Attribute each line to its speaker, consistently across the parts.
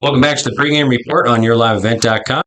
Speaker 1: Welcome back to the pregame report on yourliveevent.com.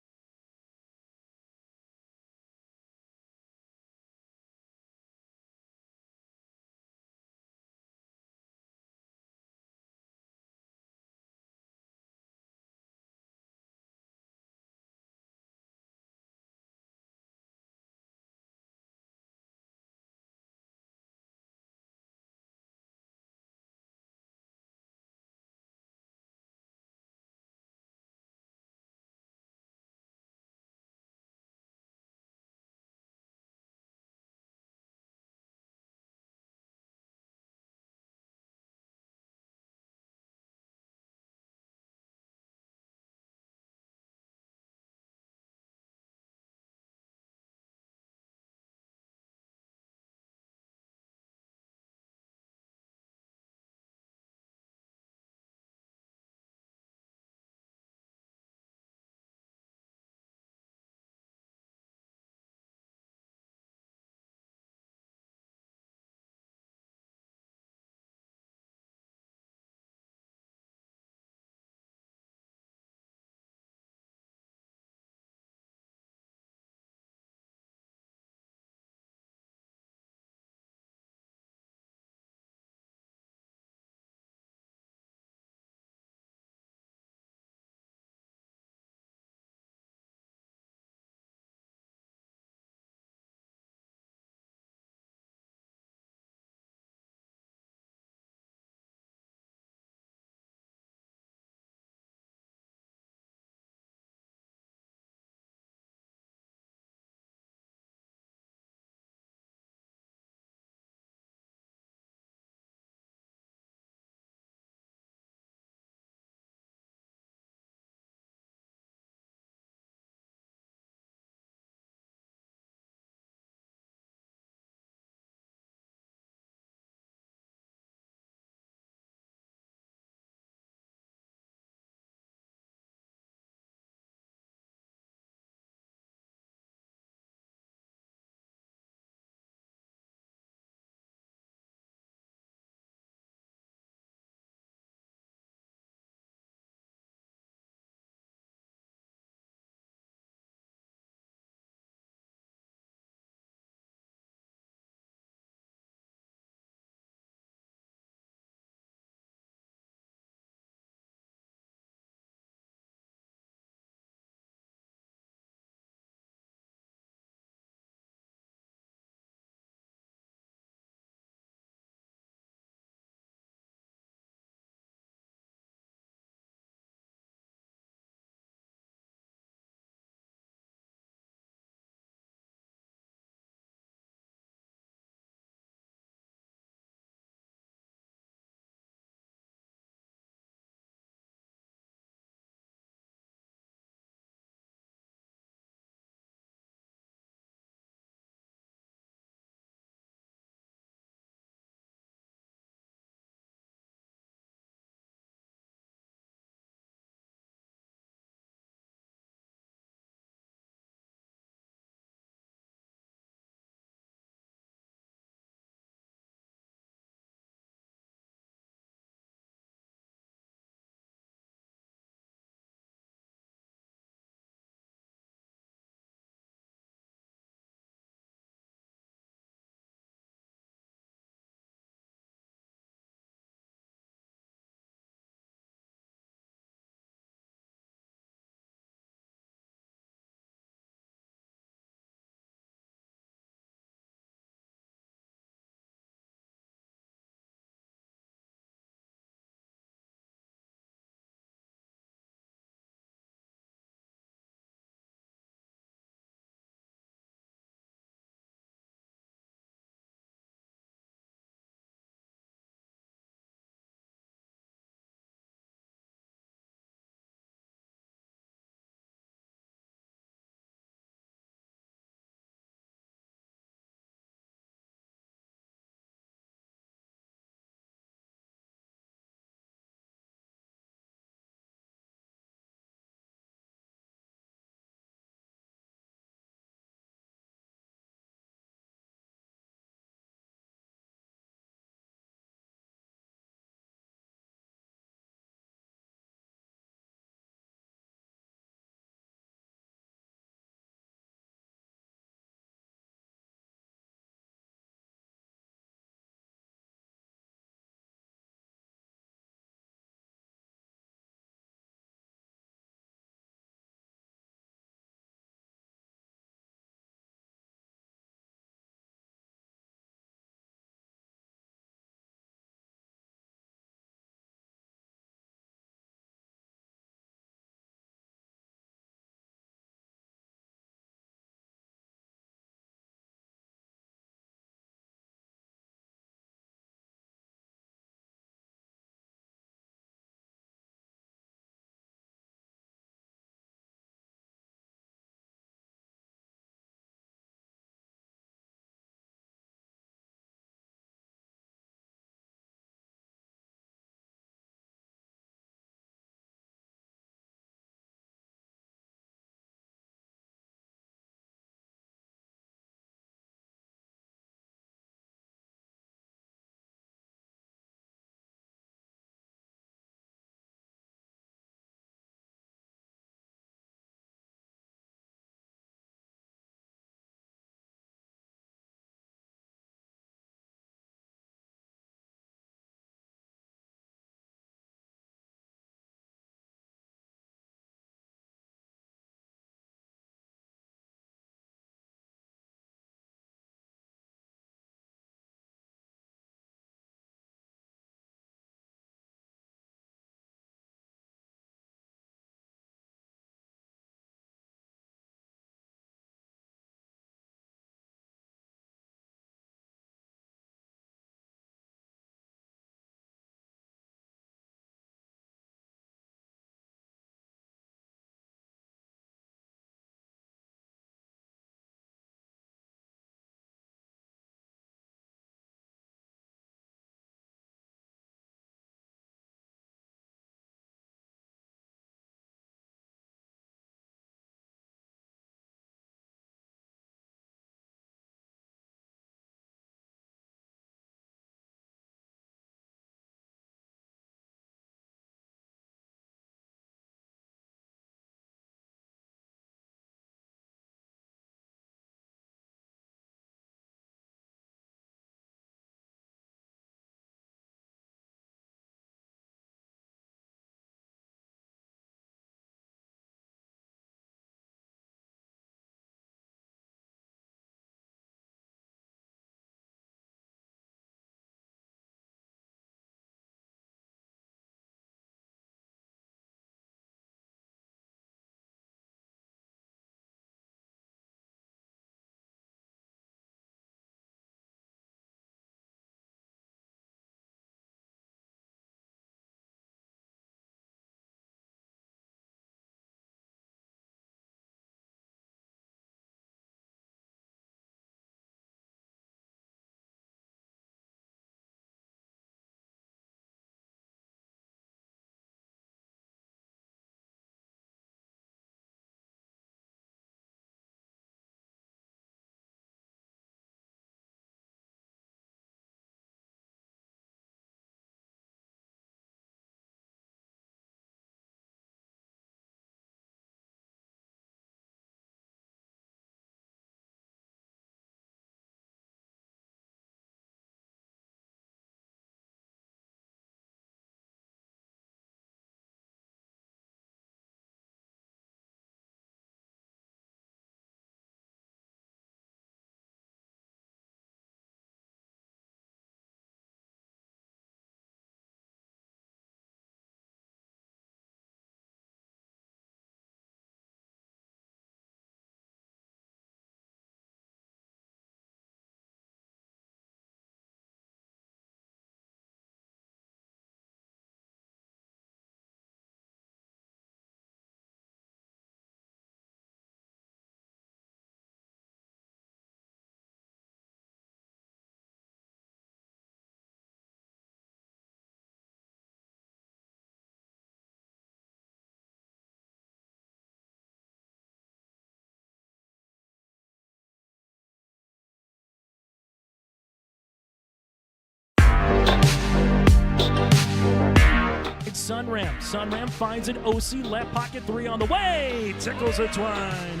Speaker 2: Sunram. Sunram finds an OC left pocket three on the way. Tickles it Twine.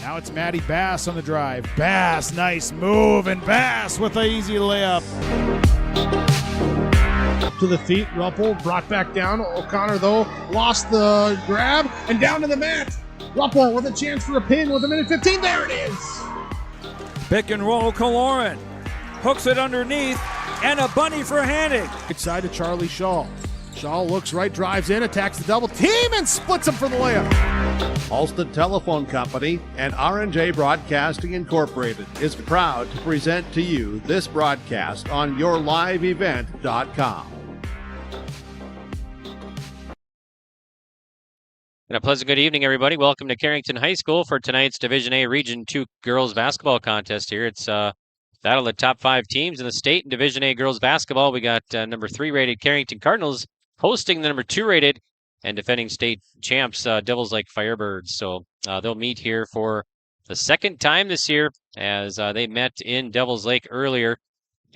Speaker 3: Now it's Maddie Bass on the drive. Bass, nice move, and Bass with an easy layup. To the feet, Ruppel brought back down. O'Connor, though, lost the grab, and down to the mat. Ruppel with a chance for a pin with a minute 15. There it is.
Speaker 4: Pick and roll, Kaloran. Hooks it underneath, and a bunny for Hannig.
Speaker 3: Right side to Charlie Shaw. Shaw looks right, drives in, attacks the double team, and splits him for the layup.
Speaker 5: Alston Telephone Company and R&J Broadcasting Incorporated is proud to present to you this broadcast on yourliveevent.com.
Speaker 1: And a pleasant good evening, everybody. Welcome to Carrington High School for tonight's Division A Region 2 girls basketball contest here. It's battle of the top 5 teams in the state in Division A girls basketball. We got number 3 rated Carrington Cardinals hosting the number 2 rated and defending state champs Devils Lake Firebirds. So they'll meet here for the second time this year, as they met in Devils Lake earlier,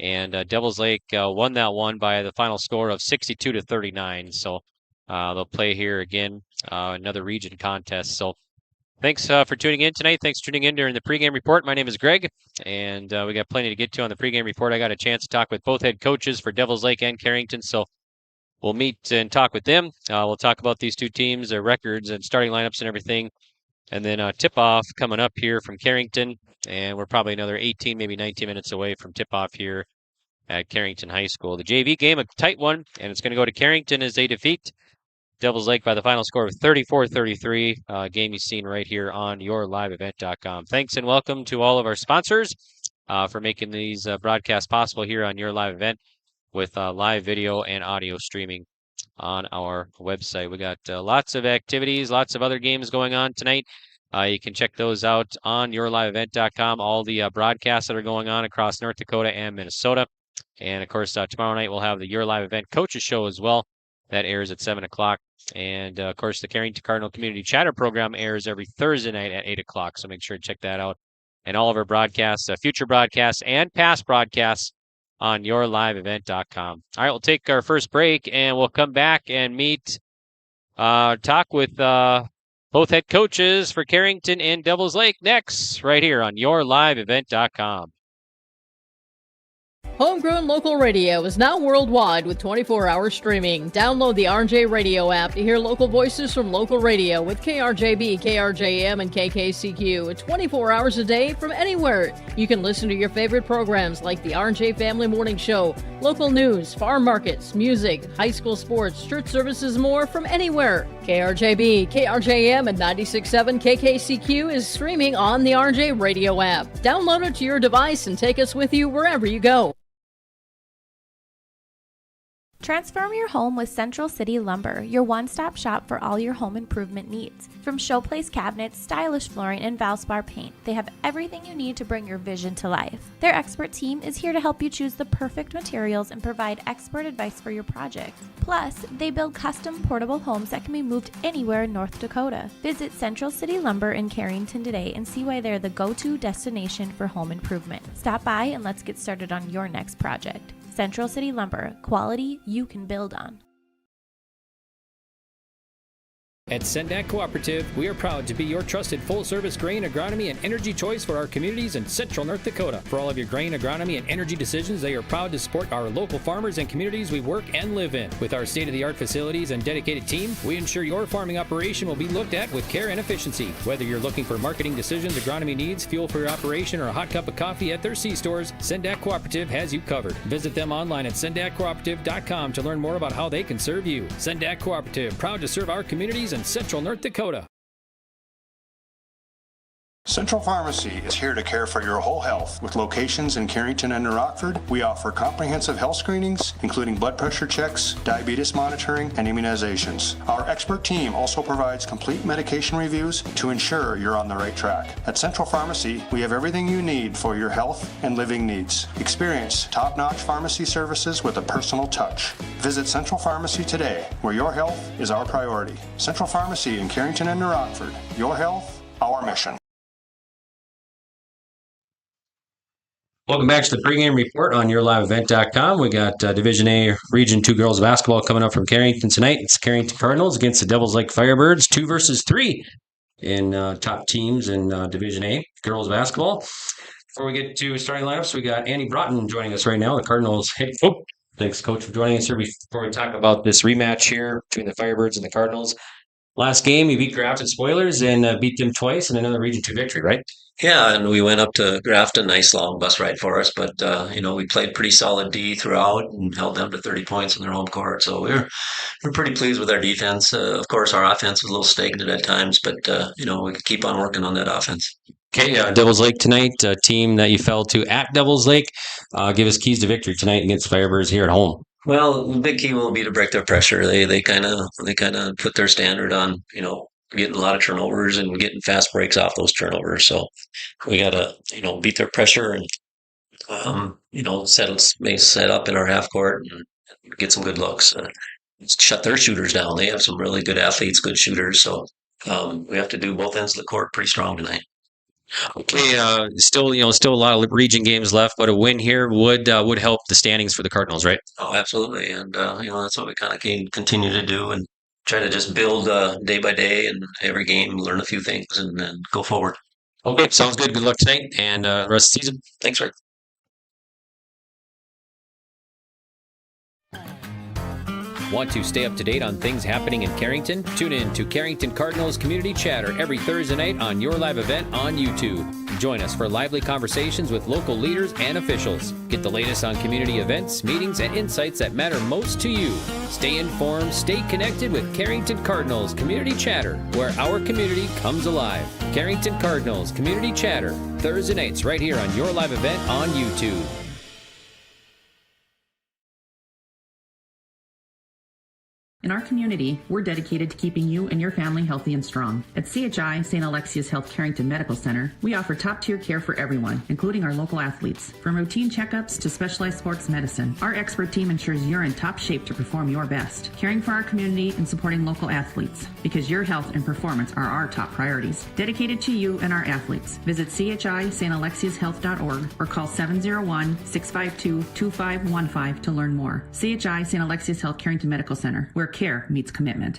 Speaker 1: and Devils Lake won that one by the final score of 62-39. So they'll play here again, another region contest. So thanks for tuning in tonight. Thanks for tuning in during the pregame report. My name is Greg, and we got plenty to get to on the pregame report. I got a chance to talk with both head coaches for Devils Lake and Carrington, so we'll meet and talk with them. We'll talk about these two teams, their records and starting lineups and everything. And then tip-off coming up here from Carrington, and we're probably another 18, maybe 19 minutes away from tip-off here at Carrington High School. The JV game, a tight one, and it's going to go to Carrington as they defeat Devils Lake by the final score of 34-33. Game you've seen right here on yourliveevent.com. Thanks and welcome to all of our sponsors for making these broadcasts possible here on Your Live Event with live video and audio streaming on our website. We got lots of activities, lots of other games going on tonight. You can check those out on yourliveevent.com, all the broadcasts that are going on across North Dakota and Minnesota. And, of course, tomorrow night we'll have the Your Live Event Coaches Show as well. That airs at 7 o'clock. And, of course, the Carrington Cardinal Community Chatter program airs every Thursday night at 8 o'clock. So make sure to check that out. And all of our broadcasts, future broadcasts, and past broadcasts on yourliveevent.com. All right, we'll take our first break, and we'll come back and talk with both head coaches for Carrington and Devils Lake next, right here on yourliveevent.com.
Speaker 6: Homegrown local radio is now worldwide with 24-hour streaming. Download the RJ Radio app to hear local voices from local radio with KRJB, KRJM, and KKCQ. 24 hours a day from anywhere. You can listen to your favorite programs like the RJ Family Morning Show, local news, farm markets, music, high school sports, church services, more from anywhere. KRJB, KRJM, and 96.7 KKCQ is streaming on the RJ Radio app. Download it to your device and take us with you wherever you go.
Speaker 7: Transform your home with Central City Lumber, your one-stop shop for all your home improvement needs. From showplace cabinets, stylish flooring, and Valspar paint, they have everything you need to bring your vision to life. Their expert team is here to help you choose the perfect materials and provide expert advice for your project. Plus, they build custom portable homes that can be moved anywhere in North Dakota. Visit Central City Lumber in Carrington today and see why they're the go-to destination for home improvement. Stop by and let's get started on your next project. Central City Lumber, quality you can build on.
Speaker 8: At Sendak Cooperative, we are proud to be your trusted full-service grain, agronomy, and energy choice for our communities in central North Dakota. For all of your grain, agronomy, and energy decisions, they are proud to support our local farmers and communities we work and live in. With our state-of-the-art facilities and dedicated team, we ensure your farming operation will be looked at with care and efficiency. Whether you're looking for marketing decisions, agronomy needs, fuel for your operation, or a hot cup of coffee at their C-stores, Sendak Cooperative has you covered. Visit them online at sendakcooperative.com to learn more about how they can serve you. Sendak Cooperative, proud to serve our communities in central North Dakota.
Speaker 9: Central Pharmacy is here to care for your whole health. With locations in Carrington and New Rockford, we offer comprehensive health screenings, including blood pressure checks, diabetes monitoring, and immunizations. Our expert team also provides complete medication reviews to ensure you're on the right track. At Central Pharmacy, we have everything you need for your health and living needs. Experience top-notch pharmacy services with a personal touch. Visit Central Pharmacy today, where your health is our priority. Central Pharmacy in Carrington and New Rockford. Your health, our mission.
Speaker 1: Welcome back to the pregame report on yourliveevent.com. We got Division A Region 2 girls basketball coming up from Carrington tonight. It's Carrington Cardinals against the Devils Lake Firebirds, 2 versus 3 in top teams in Division A girls basketball. Before we get to starting lineups, we got Andy Broughton joining us right now, the Cardinals head coach. Thanks, Coach, for joining us here before we talk about this rematch here between the Firebirds and the Cardinals. Last game, you beat Grafton Spoilers and beat them twice in another Region 2 victory, right?
Speaker 10: Yeah, and we went up to Grafton, nice long bus ride for us, but we played pretty solid D throughout and held them to 30 points in their home court. So we're pretty pleased with our defense. Of course, our offense was a little stagnant at times, but we could keep on working on that offense.
Speaker 1: Okay, Devils Lake tonight, a team that you fell to at Devils Lake. Give us keys to victory tonight against Firebirds here at home.
Speaker 10: Well, the big key will be to break their pressure. They kind of put their standard on getting a lot of turnovers and getting fast breaks off those turnovers. So we got to beat their pressure and set up in our half court and get some good looks. Shut their shooters down. They have some really good athletes, good shooters. So we have to do both ends of the court pretty strong tonight.
Speaker 1: Okay, still a lot of region games left, but a win here would help the standings for the Cardinals, right?
Speaker 10: Oh, absolutely, and that's what we kind of continue to do and try to just build day by day and every game, learn a few things, and then go forward.
Speaker 1: Okay, sounds good. Good luck tonight and the rest of the season.
Speaker 10: Thanks, Rick.
Speaker 8: Want to stay up to date on things happening in Carrington? Tune in to Carrington Cardinals Community Chatter every Thursday night on Your Live Event on YouTube. Join us for lively conversations with local leaders and officials. Get the latest on community events, meetings, and insights that matter most to you. Stay informed, stay connected with Carrington Cardinals Community Chatter, where our community comes alive. Carrington Cardinals Community Chatter, Thursday nights right here on Your Live Event on YouTube.
Speaker 11: In our community, we're dedicated to keeping you and your family healthy and strong. At CHI St. Alexius Health Carrington Medical Center, we offer top-tier care for everyone, including our local athletes. From routine checkups to specialized sports medicine, our expert team ensures you're in top shape to perform your best, caring for our community and supporting local athletes, because your health and performance are our top priorities. Dedicated to you and our athletes. Visit CHIStAlexiusHealth.org or call 701-652-2515 to learn more. CHI St. Alexius Health Carrington Medical Center, where care meets commitment.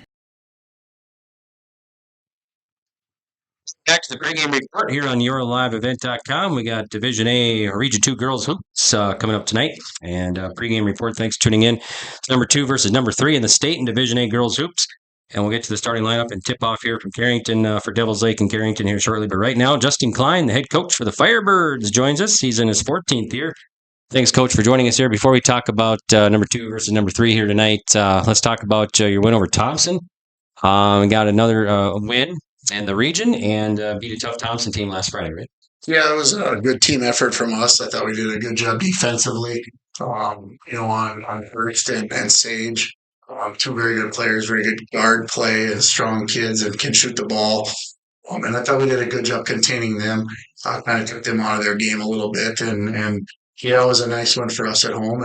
Speaker 1: Back to the pregame report here on yourliveevent.com. We got Division A Region 2 girls hoops coming up tonight. And pregame report, thanks for tuning in. It's number 2 versus number 3 in the state in Division A girls hoops. And we'll get to the starting lineup and tip off here from Carrington for Devils Lake and Carrington here shortly. But right now, Justin Klein, the head coach for the Firebirds, joins us. He's in his 14th year. Thanks, Coach, for joining us here. Before we talk about number 2 versus number 3 here tonight, let's talk about your win over Thompson. We got another win in the region and beat a tough Thompson team last Friday, right?
Speaker 12: Yeah, it was a good team effort from us. I thought we did a good job defensively, on Hurst and Sage. 2 very good players, very good guard play, and strong kids and can shoot the ball. And I thought we did a good job containing them. Kind of took them out of their game a little bit, and yeah, it was a nice one for us at home,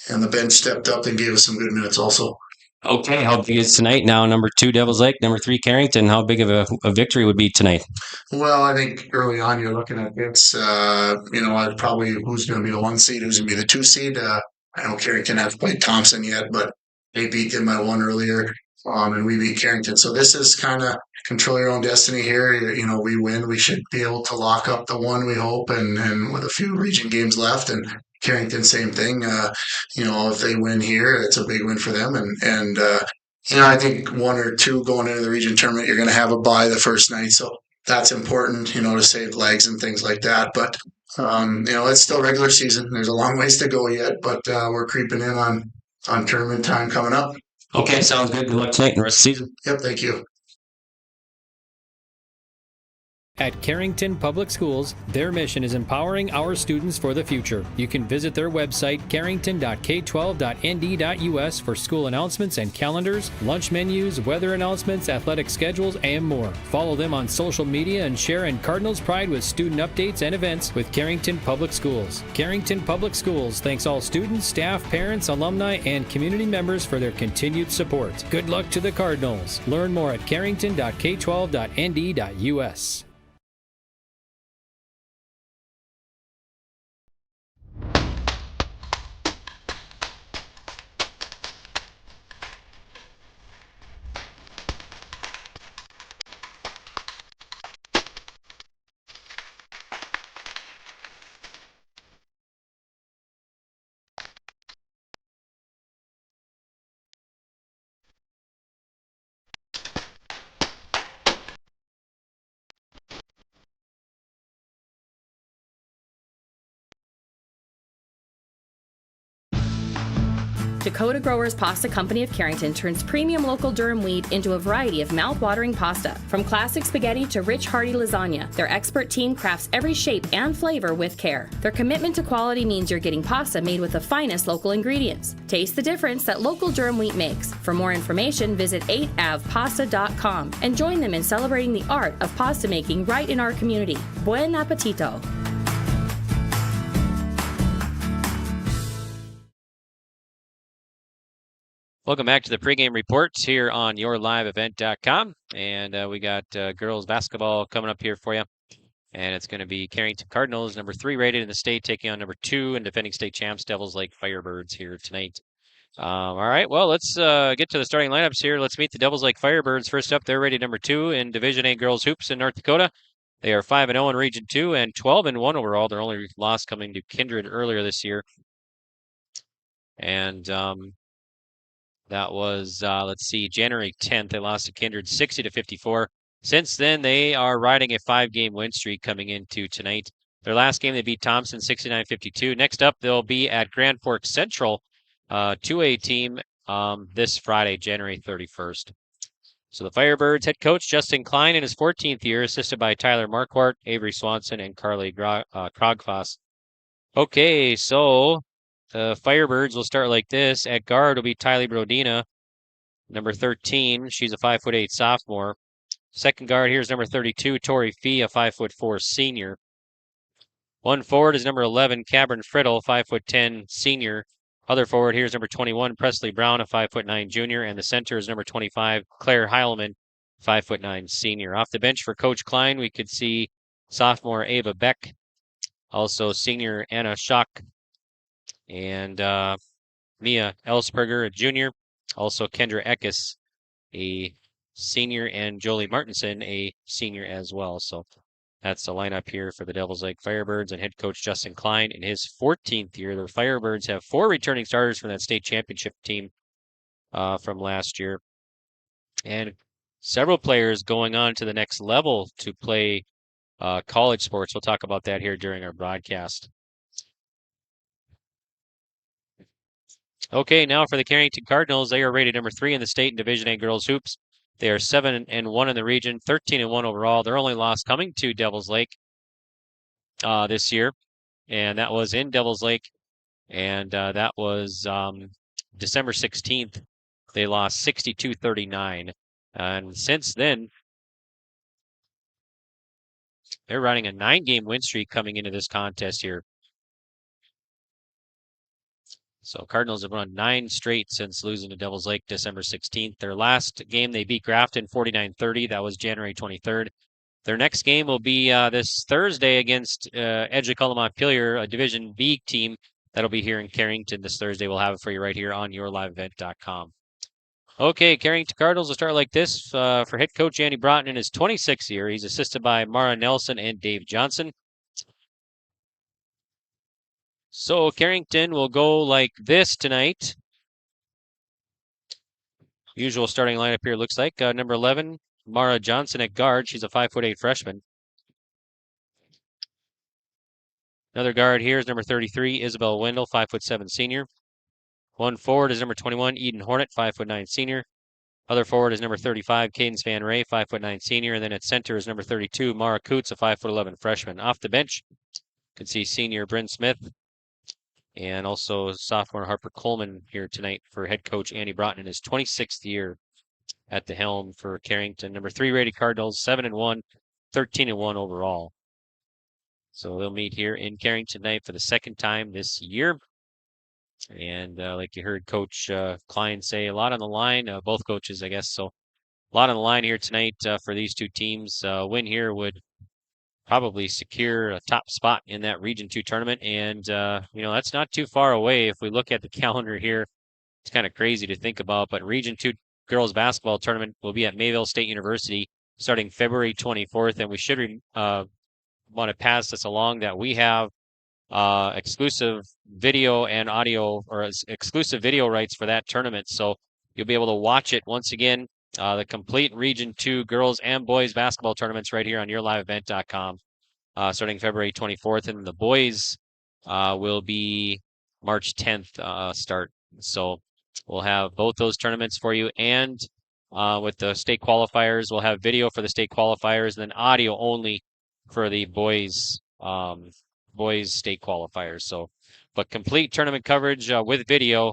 Speaker 12: and the bench stepped up and gave us some good minutes also.
Speaker 1: Okay, how big is tonight now? Number 2, Devils Lake, number 3, Carrington. How big of a victory would be tonight?
Speaker 12: Well, I think early on you're looking at this, probably who's going to be the 1 seed, who's going to be the 2 seed. I know Carrington hasn't played Thompson yet, but they beat them by 1 earlier, and we beat Carrington. So this is kind of control your own destiny here. We win. We should be able to lock up the 1, we hope, and with a few region games left. And Carrington, same thing. If they win here, it's a big win for them. And I think 1 or 2 going into the region tournament, you're going to have a bye the first night. So that's important, to save legs and things like that. But, it's still regular season. There's a long ways to go yet, but we're creeping in on tournament time coming up.
Speaker 1: Okay, sounds good. Good luck tonight and the rest of the season.
Speaker 12: Yep, thank you.
Speaker 8: At Carrington Public Schools, their mission is empowering our students for the future. You can visit their website, carrington.k12.nd.us, for school announcements and calendars, lunch menus, weather announcements, athletic schedules, and more. Follow them on social media and share in Cardinals pride with student updates and events with Carrington Public Schools. Carrington Public Schools thanks all students, staff, parents, alumni, and community members for their continued support. Good luck to the Cardinals. Learn more at carrington.k12.nd.us.
Speaker 13: Dakota Growers Pasta Company of Carrington turns premium local durum wheat into a variety of mouth-watering pasta. From classic spaghetti to rich, hearty lasagna, their expert team crafts every shape and flavor with care. Their commitment to quality means you're getting pasta made with the finest local ingredients. Taste the difference that local durum wheat makes. For more information, visit 8avpasta.com and join them in celebrating the art of pasta making right in our community. Buen appetito!
Speaker 1: Welcome back to the pregame reports here on yourliveevent.com. And we got girls basketball coming up here for you. And it's going to be Carrington Cardinals, number 3 rated in the state, taking on number 2 and defending state champs Devils Lake Firebirds here tonight. All right, well, let's get to the starting lineups here. Let's meet the Devils Lake Firebirds. First up, they're rated number 2 in Division A girls hoops in North Dakota. They are 5-0 in Region 2 and 12-1 overall. Their only loss coming to Kindred earlier this year. And that was, let's see, January 10th. They lost to Kindred 60-54. Since then, they are riding a 5-game win streak coming into tonight. Their last game, they beat Thompson 69-52. Next up, they'll be at Grand Forks Central, 2A team, this Friday, January 31st. So the Firebirds head coach, Justin Klein, in his 14th year, assisted by Tyler Marquardt, Avery Swanson, and Carly Krogfoss. Okay, so the Firebirds will start like this. At guard will be Tylee Brodina, number 13. She's a 5'8" sophomore. Second guard here is number 32, Tori Fee, a 5'4" senior. One forward is number 11, Cabrin Friddle, 5'10" senior. Other forward here is number 21, Presley Brown, a 5'9" junior. And the center is number 25, Claire Heilman, 5'9" senior. Off the bench for Coach Klein, we could see sophomore Ava Beck, also senior Anna Schock, and Mia Ellsberger, a junior. Also Kendra Eckes, a senior, and Jolie Martinson, a senior as well. So that's the lineup here for the Devils Lake Firebirds and head coach Justin Klein in his 14th year. The Firebirds have 4 returning starters from that state championship team from last year. And several players going on to the next level to play college sports. We'll talk about that here during our broadcast. Okay, now for the Carrington Cardinals. They are rated number 3 in the state in Division A girls hoops. They are 7-1 in the region, 13-1 overall. Their only loss coming to Devils Lake this year, and that was in Devils Lake, and that was December 16th. They lost 62-39, and since then, they're riding a 9-game win streak coming into this contest here. So Cardinals have run 9 straight since losing to Devils Lake December 16th. Their last game, they beat Grafton 49-30. That was January 23rd. Their next game will be this Thursday against Edgeculla Montpelier, a Division B team. That'll be here in Carrington this Thursday. We'll have it for you right here on yourliveevent.com. Okay, Carrington Cardinals will start like this for head coach Andy Broughton in his 26th year. He's assisted by Mara Nelson and Dave Johnson. So Carrington will go like this tonight. Usual starting lineup here looks like number 11, Mara Johnson at guard. She's a 5'8" freshman. Another guard here is number 33, Isabel Wendell, 5'7" senior. One forward is number 21, Eden Hornet, 5'9" senior. Other forward is number 35, Cadence Van Ray, 5'9" senior. And then at center is number 32, Mara Coots, a 5'11" freshman. Off the bench, you can see senior Bryn Smith, and also sophomore Harper Coleman here tonight for head coach Andy Broughton in his 26th year at the helm for Carrington. Number 3 rated Cardinals, 7-1, 13-1 overall. So they'll meet here in Carrington tonight for the second time this year. And like you heard Coach Klein say, a lot on the line, both coaches, I guess. So a lot on the line here tonight for these two teams. Win here would probably secure a top spot in that Region 2 tournament. And, that's not too far away. If we look at the calendar here, it's kind of crazy to think about, but Region 2 girls basketball tournament will be at Mayville State University starting February 24th. And we should want to pass this along that we have exclusive video and audio, or exclusive video rights for that tournament. So you'll be able to watch it once again. The complete Region 2 girls and boys basketball tournaments right here on yourliveevent.com starting February 24th. And the boys will be March 10th start. So we'll have both those tournaments for you, and with the state qualifiers, we'll have video for the state qualifiers and then audio only for the boys state qualifiers. So, but complete tournament coverage with video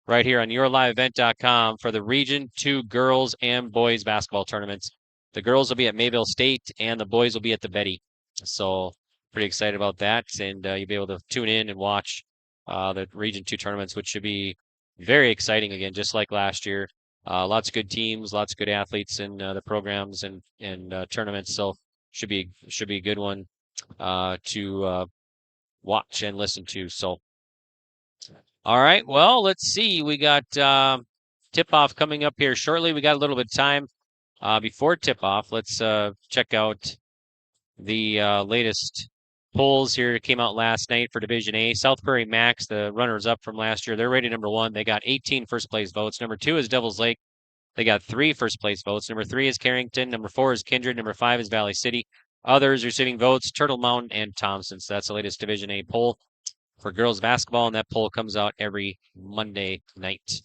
Speaker 1: right here on yourliveevent.com for the Region 2 girls and boys basketball tournaments. The girls will be at Mayville State and the boys will be at the Betty. So pretty excited about that. And you'll be able to tune in and watch the Region 2 tournaments, which should be very exciting again, just like last year. Lots of good teams, lots of good athletes in the programs and tournaments. So should be a good one to watch and listen to. So, all right. Well, let's see. We got tip-off coming up here shortly. We got a little bit of time before tip-off. Let's check out the latest polls here. It came out last night for Division A. South Prairie Max, the runners-up from last year, they're rated number 1. They got 18 first-place votes. Number 2 is Devils Lake. They got 3 first-place votes. Number 3 is Carrington. Number 4 is Kindred. Number 5 is Valley City. Others receiving votes, Turtle Mountain and Thompson. So that's the latest Division A poll for girls basketball, and that poll comes out every Monday night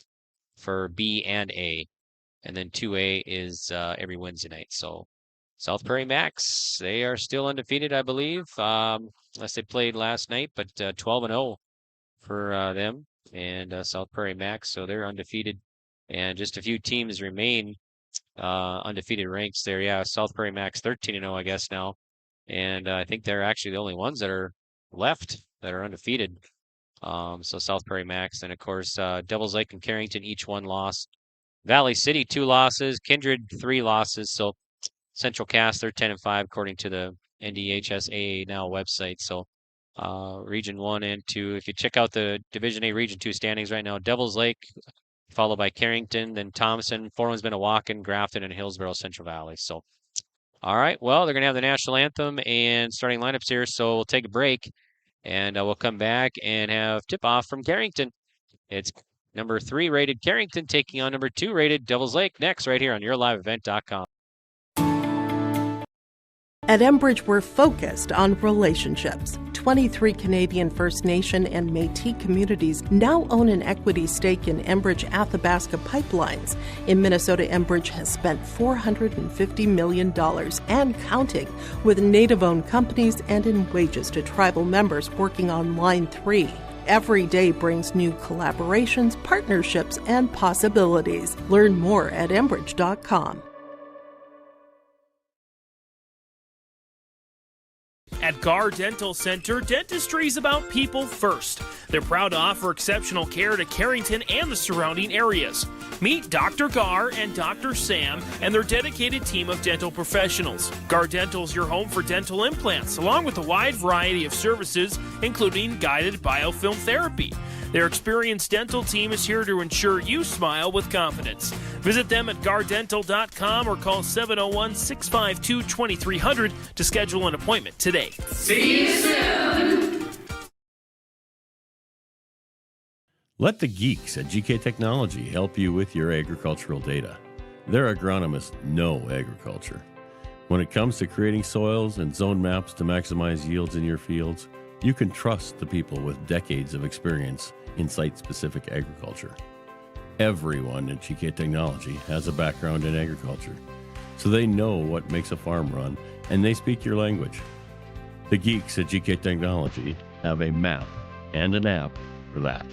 Speaker 1: for B and A. And then 2A is every Wednesday night. So South Prairie Max, they are still undefeated, I believe, unless they played last night, but 12-0 for them and South Prairie Max. So they're undefeated, and just a few teams remain undefeated ranks there. Yeah, South Prairie Max 13-0, I guess now. And I think they're actually the only ones that are left that are undefeated. So South Prairie Max, and of course, Devils Lake and Carrington, each one lost. Valley City, 2 losses. Kindred, 3 losses. So Central Cass, they're 10-5 according to the NDHSAA Now website. So Region 1 and 2. If you check out the Division A Region 2 standings right now, Devils Lake, followed by Carrington, then Thompson. 4-1's been Milwaukee, Grafton, and Hillsborough Central Valley. So, all right. Well, they're going to have the national anthem and starting lineups here. So we'll take a break, and we'll come back and have tip-off from Carrington. It's number 3 rated Carrington taking on number 2 rated Devils Lake next right here on yourliveevent.com.
Speaker 14: At Enbridge, we're focused on relationships. 23 Canadian First Nation and Métis communities now own an equity stake in Enbridge Athabasca Pipelines. In Minnesota, Enbridge has spent $450 million and counting with Native-owned companies and in wages to tribal members working on Line 3. Every day brings new collaborations, partnerships, and possibilities. Learn more at Enbridge.com.
Speaker 2: At Gar Dental Center, dentistry is about people first. They're proud to offer exceptional care to Carrington and the surrounding areas. Meet Dr. Gar and Dr. Sam and their dedicated team of dental professionals. Gar Dental is your home for dental implants, along with a wide variety of services, including guided biofilm therapy. Their experienced dental team is here to ensure you smile with confidence. Visit them at gardental.com or call 701-652-2300 to schedule an appointment today.
Speaker 15: See you soon!
Speaker 16: Let the geeks at GK Technology help you with your agricultural data. Their agronomists know agriculture. When it comes to creating soils and zone maps to maximize yields in your fields, you can trust the people with decades of experience in site-specific agriculture. Everyone at GK Technology has a background in agriculture, so they know what makes a farm run, and they speak your language. The geeks at GK Technology have a map and an app for that.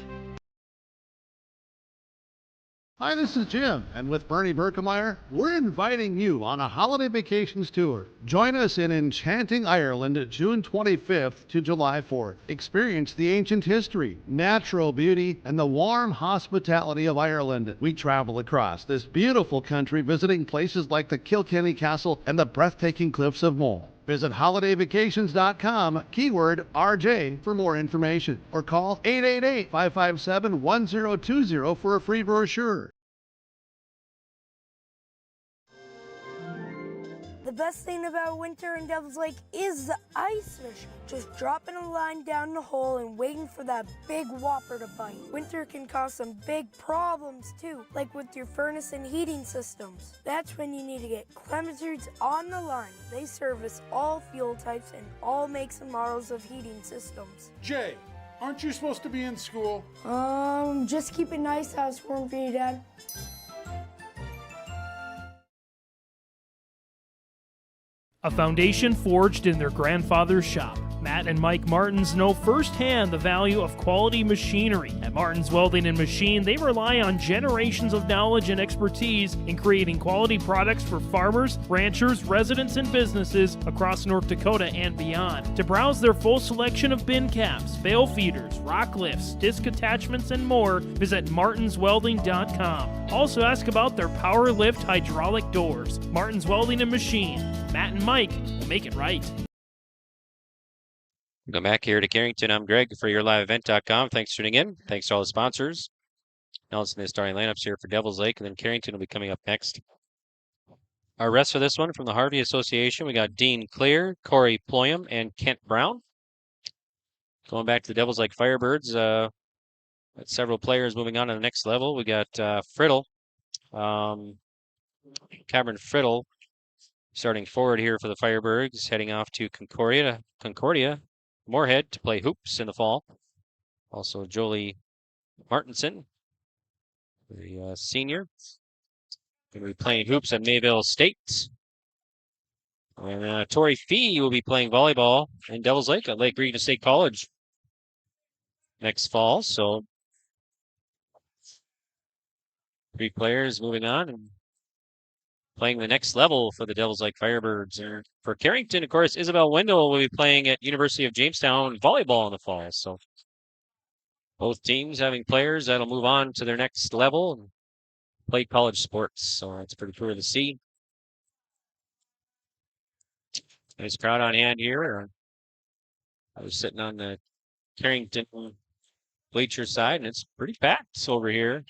Speaker 5: Hi, this is Jim, and with Bernie Berkemeyer, we're inviting you on a holiday vacations tour. Join us in enchanting Ireland June 25th to July 4th. Experience the ancient history, natural beauty, and the warm hospitality of Ireland. We travel across this beautiful country visiting places like the Kilkenny Castle and the breathtaking cliffs of Moher. Visit holidayvacations.com, keyword RJ, for more information, or call 888-557-1020 for a free brochure.
Speaker 17: The best thing about winter in Devil's Lake is the ice fishing. Just dropping a line down the hole and waiting for that big whopper to bite. Winter can cause some big problems too, like with your furnace and heating systems. That's when you need to get Clementines on the line. They service all fuel types and all makes and models of heating systems.
Speaker 5: Jay,
Speaker 18: Aren't you supposed to be in school?
Speaker 17: Just keep it nice. I was sworn for you, Dad.
Speaker 2: A foundation forged in their grandfather's shop. Matt and Mike Martins know firsthand the value of quality machinery. At Martins Welding and Machine, they rely on generations of knowledge and expertise in creating quality products for farmers, ranchers, residents, and businesses across North Dakota and beyond. To browse their full selection of bin caps, bale feeders, rock lifts, disc attachments, and more, visit martinswelding.com. Also ask about their power lift hydraulic doors. Martins Welding and Machine. Matt and Mike will make it right.
Speaker 1: Go back here to Carrington. I'm Greg for YourLiveEvent.com. Thanks for tuning in. Thanks to all the sponsors. Now listen to the starting lineups here for Devils Lake, and then Carrington will be coming up next. Our rest for this one from the Harvey Association, we got Dean Clear, Corey Ployam, and Kent Brown. Going back to the Devils Lake Firebirds, several players moving on to the next level. We got Friddle, Cameron Friddle, starting forward here for the Firebirds, heading off to Concordia, Moorhead to play hoops in the fall. Also Jolie Martinson, the senior, going to be playing hoops at Mayville State. And Tori Fee will be playing volleyball in Devils Lake at Lake Region State College next fall. So 3 players moving on and playing the next level for the Devils Lake Firebirds. And for Carrington, of course, Isabel Wendell will be playing at University of Jamestown volleyball in the fall. So both teams having players that'll move on to their next level and play college sports. So it's pretty cool to see. Nice crowd on hand here. I was sitting on the Carrington bleacher side, and it's pretty packed over here.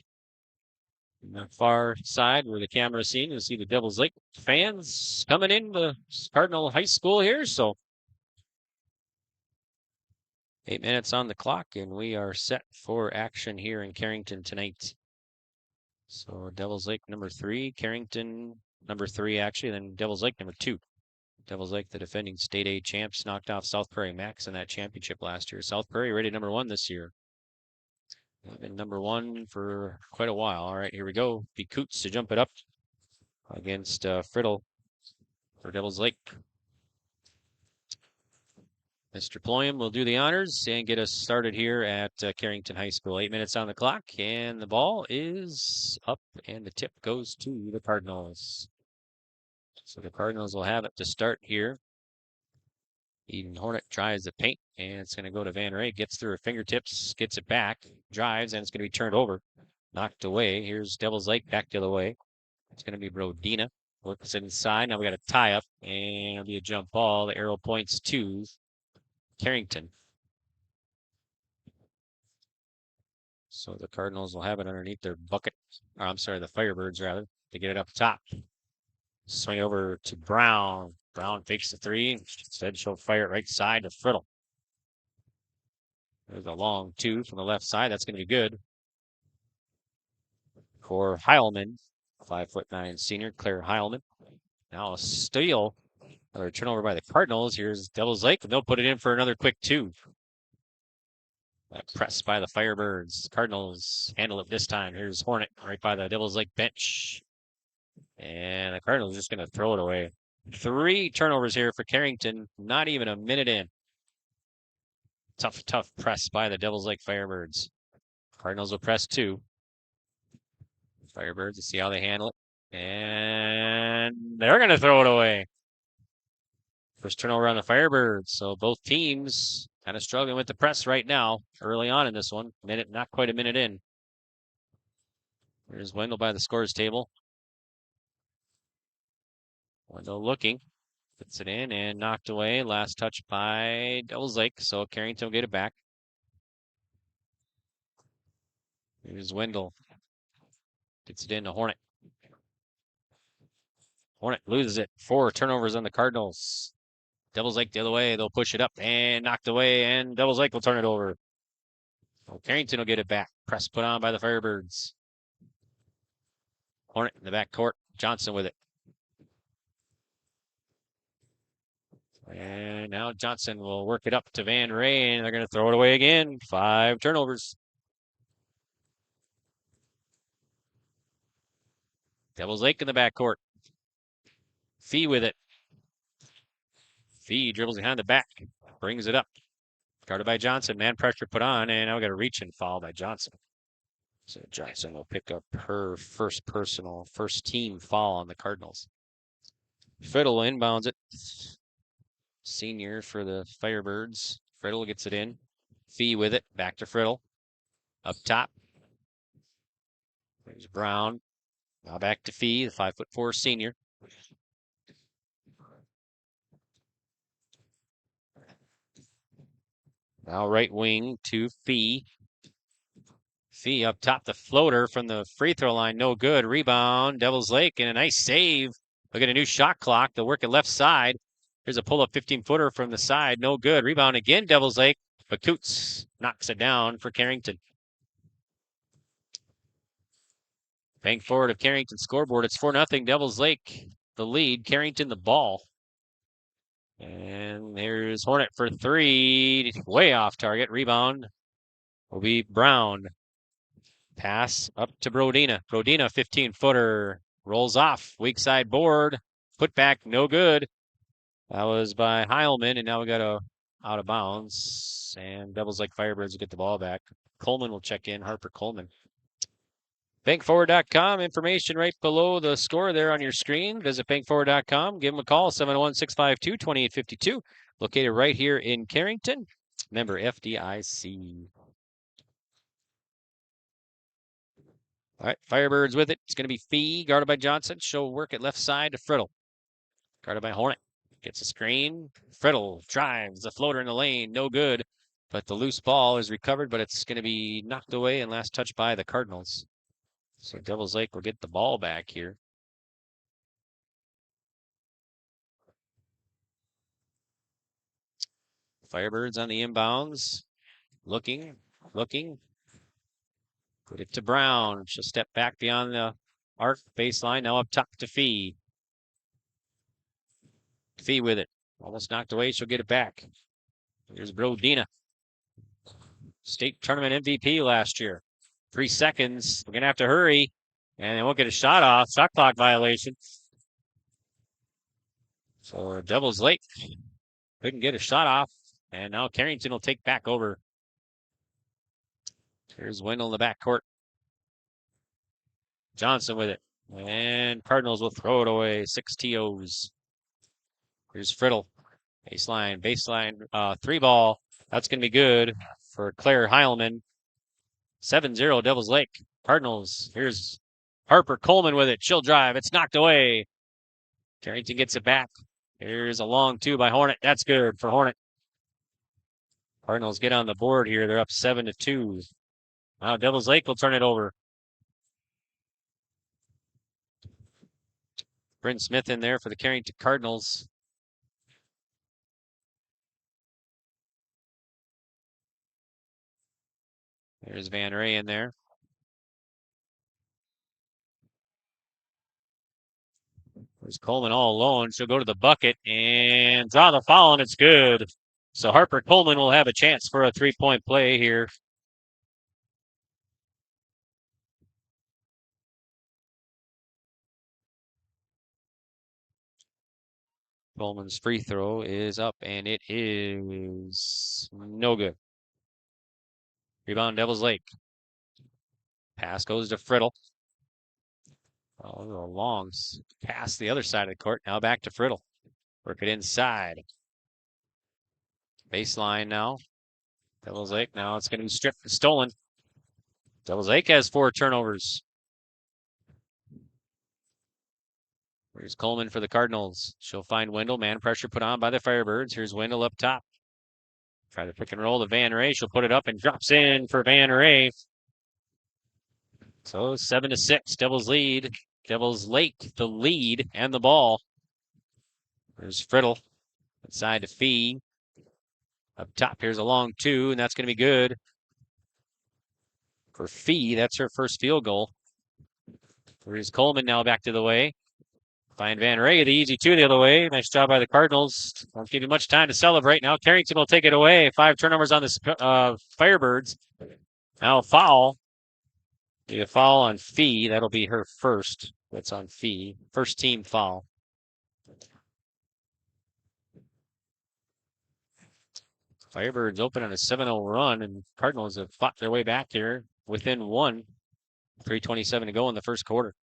Speaker 1: On the far side where the camera's seen, you'll see the Devils Lake fans coming in the Cardinal High School here. So 8 minutes on the clock, and we are set for action here in Carrington tonight. So Devils Lake number 3, Carrington number 3 actually, then Devils Lake number 2. Devils Lake, the defending state A champs, knocked off South Prairie Max in that championship last year. South Prairie rated number 1 this year. They've been number 1 for quite a while. All right, here we go. Be Coots to jump it up against Friddle for Devils Lake. Mr. Ployam will do the honors and get us started here at Carrington High School. 8 minutes on the clock, and the ball is up, and the tip goes to the Cardinals. So the Cardinals will have it to start here. Eden Hornet tries the paint, and it's going to go to Van Ray. Gets through her fingertips, gets it back, drives, and it's going to be turned over. Knocked away. Here's Devils Lake back the other way. It's going to be Brodina. Works it inside. Now we got a tie up, and it'll be a jump ball. The arrow points to Carrington. So the Cardinals will have it underneath their bucket. Or I'm sorry, the Firebirds rather, to get it up top. Swing over to Brown. Brown fakes the 3. Instead, she'll fire it right side to Friddle. There's a long 2 from the left side. That's going to be good for Heilman, 5'9" senior Claire Heilman. Now a steal. Another turnover by the Cardinals. Here's Devils Lake, and they'll put it in for another quick 2. That press by the Firebirds. Cardinals handle it this time. Here's Hornet right by the Devils Lake bench. And the Cardinals are just going to throw it away. 3 turnovers here for Carrington. Not even a minute in. Tough press by the Devils Lake Firebirds. Cardinals will press 2. Firebirds, let's see how they handle it. And they're going to throw it away. First turnover on the Firebirds. So both teams kind of struggling with the press right now, early on in this one. Not quite a minute in. There's Wendell by the scores table. Wendell looking. Puts it in and knocked away. Last touch by Devils Lake. So Carrington will get it back. Here's Wendell. Gets it into Hornet. Hornet loses it. 4 turnovers on the Cardinals. Devils Lake the other way. They'll push it up and knocked away. And Devils Lake will turn it over. So Carrington will get it back. Press put on by the Firebirds. Hornet in the back court. Johnson with it. And now Johnson will work it up to Van Ray, and they're going to throw it away again. 5 turnovers. Devils Lake in the backcourt. Fee with it. Fee dribbles behind the back, brings it up. Guarded by Johnson. Man pressure put on, and now we got a reach and foul by Johnson. So Johnson will pick up her first team foul on the Cardinals. Fiddle inbounds it. Senior for the Firebirds. Friddle gets it in. Fee with it. Back to Friddle. Up top. There's Brown. Now back to Fee, the 5'4" senior. Now right wing to Fee. Fee up top, the floater from the free throw line. No good. Rebound. Devils Lake, and a nice save. Look at a new shot clock. They'll work it left side. Here's a pull-up 15-footer from the side. No good. Rebound again, Devils Lake. But Coots knocks it down for Carrington. Bank forward of Carrington scoreboard. It's 4-0. Devils Lake the lead. Carrington the ball. And there's Hornet for 3. Way off target. Rebound will be Brown. Pass up to Brodina. Brodina, 15-footer. Rolls off. Weak side board. Put back, no good. That was by Heilman, and now we got a out of bounds. And Devils Lake Firebirds will get the ball back. Coleman will check in. Harper Coleman. Bankforward.com. Information right below the score there on your screen. Visit bankforward.com. Give them a call, 701-652-2852. Located right here in Carrington. Member FDIC. All right, Firebirds with it. It's going to be Fee, guarded by Johnson. She'll work it left side to Friddle. Guarded by Hornet. Gets a screen. Friddle drives the floater in the lane. No good. But the loose ball is recovered, but it's going to be knocked away and last touched by the Cardinals. So Devils Lake will get the ball back here. Firebirds on the inbounds. Looking. Put it to Brown. She'll step back beyond the arc baseline. Now up top to Fee. Fee with it. Almost knocked away. She'll get it back. Here's Brodina. State tournament MVP last year. 3 seconds. We're going to have to hurry. And they won't get a shot off. Shot clock violation. So Devils Lake couldn't get a shot off. And now Carrington will take back over. Here's Wendell in the backcourt. Johnson with it. And Cardinals will throw it away. 6 TOs. Here's Friddle. Baseline, 3 ball. That's going to be good for Claire Heilman. 7-0 Devils Lake. Cardinals. Here's Harper Coleman with it. She'll drive. It's knocked away. Carrington gets it back. Here's a long 2 by Hornet. That's good for Hornet. Cardinals get on the board here. They're up 7-2. Now Devils Lake will turn it over. Bryn Smith in there for the Carrington Cardinals. There's Van Ray in there. There's Coleman all alone. She'll go to the bucket and draw the foul, and it's good. So Harper Coleman will have a chance for a 3-point play here. Coleman's free throw is up, and it is no good. Rebound, Devils Lake. Pass goes to Friddle. Oh, a long pass the other side of the court. Now back to Friddle. Work it inside. Baseline now. Devils Lake. Now it's going to be stripped and stolen. Devils Lake has 4 turnovers. Here's Coleman for the Cardinals. She'll find Wendell. Man pressure put on by the Firebirds. Here's Wendell up top. Try to pick and roll to Van Ray. She'll put it up and drops in for Van Ray. So 7-6. Devils lead. Devils Lake the lead and the ball. There's Friddle. Inside to Fee. Up top, here's a long 2, and that's going to be good for Fee. That's her first field goal. Here's Coleman now back to the way. Find Van Ray, the easy 2 the other way. Nice job by the Cardinals. Don't give you much time to celebrate now. Carrington will take it away. 5 turnovers on the Firebirds. Now foul. Be a foul on Fee. That'll be her first. That's on Fee. First team foul. Firebirds open on a 7-0 run, and Cardinals have fought their way back here within 1. 3:27 to go in the first quarter.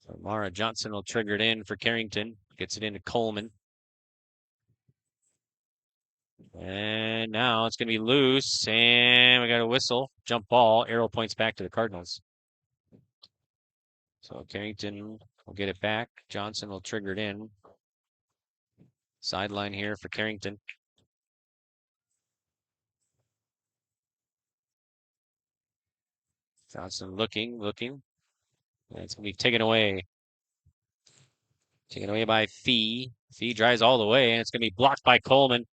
Speaker 1: So Mara Johnson will trigger it in for Carrington. Gets it into Coleman. And now it's going to be loose, and we got a whistle. Jump ball. Arrow points back to the Cardinals. So Carrington will get it back. Johnson will trigger it in. Sideline here for Carrington. Johnson looking. And it's going to be taken away. Taken away by Fee. Fee drives all the way, and it's going to be blocked by Coleman.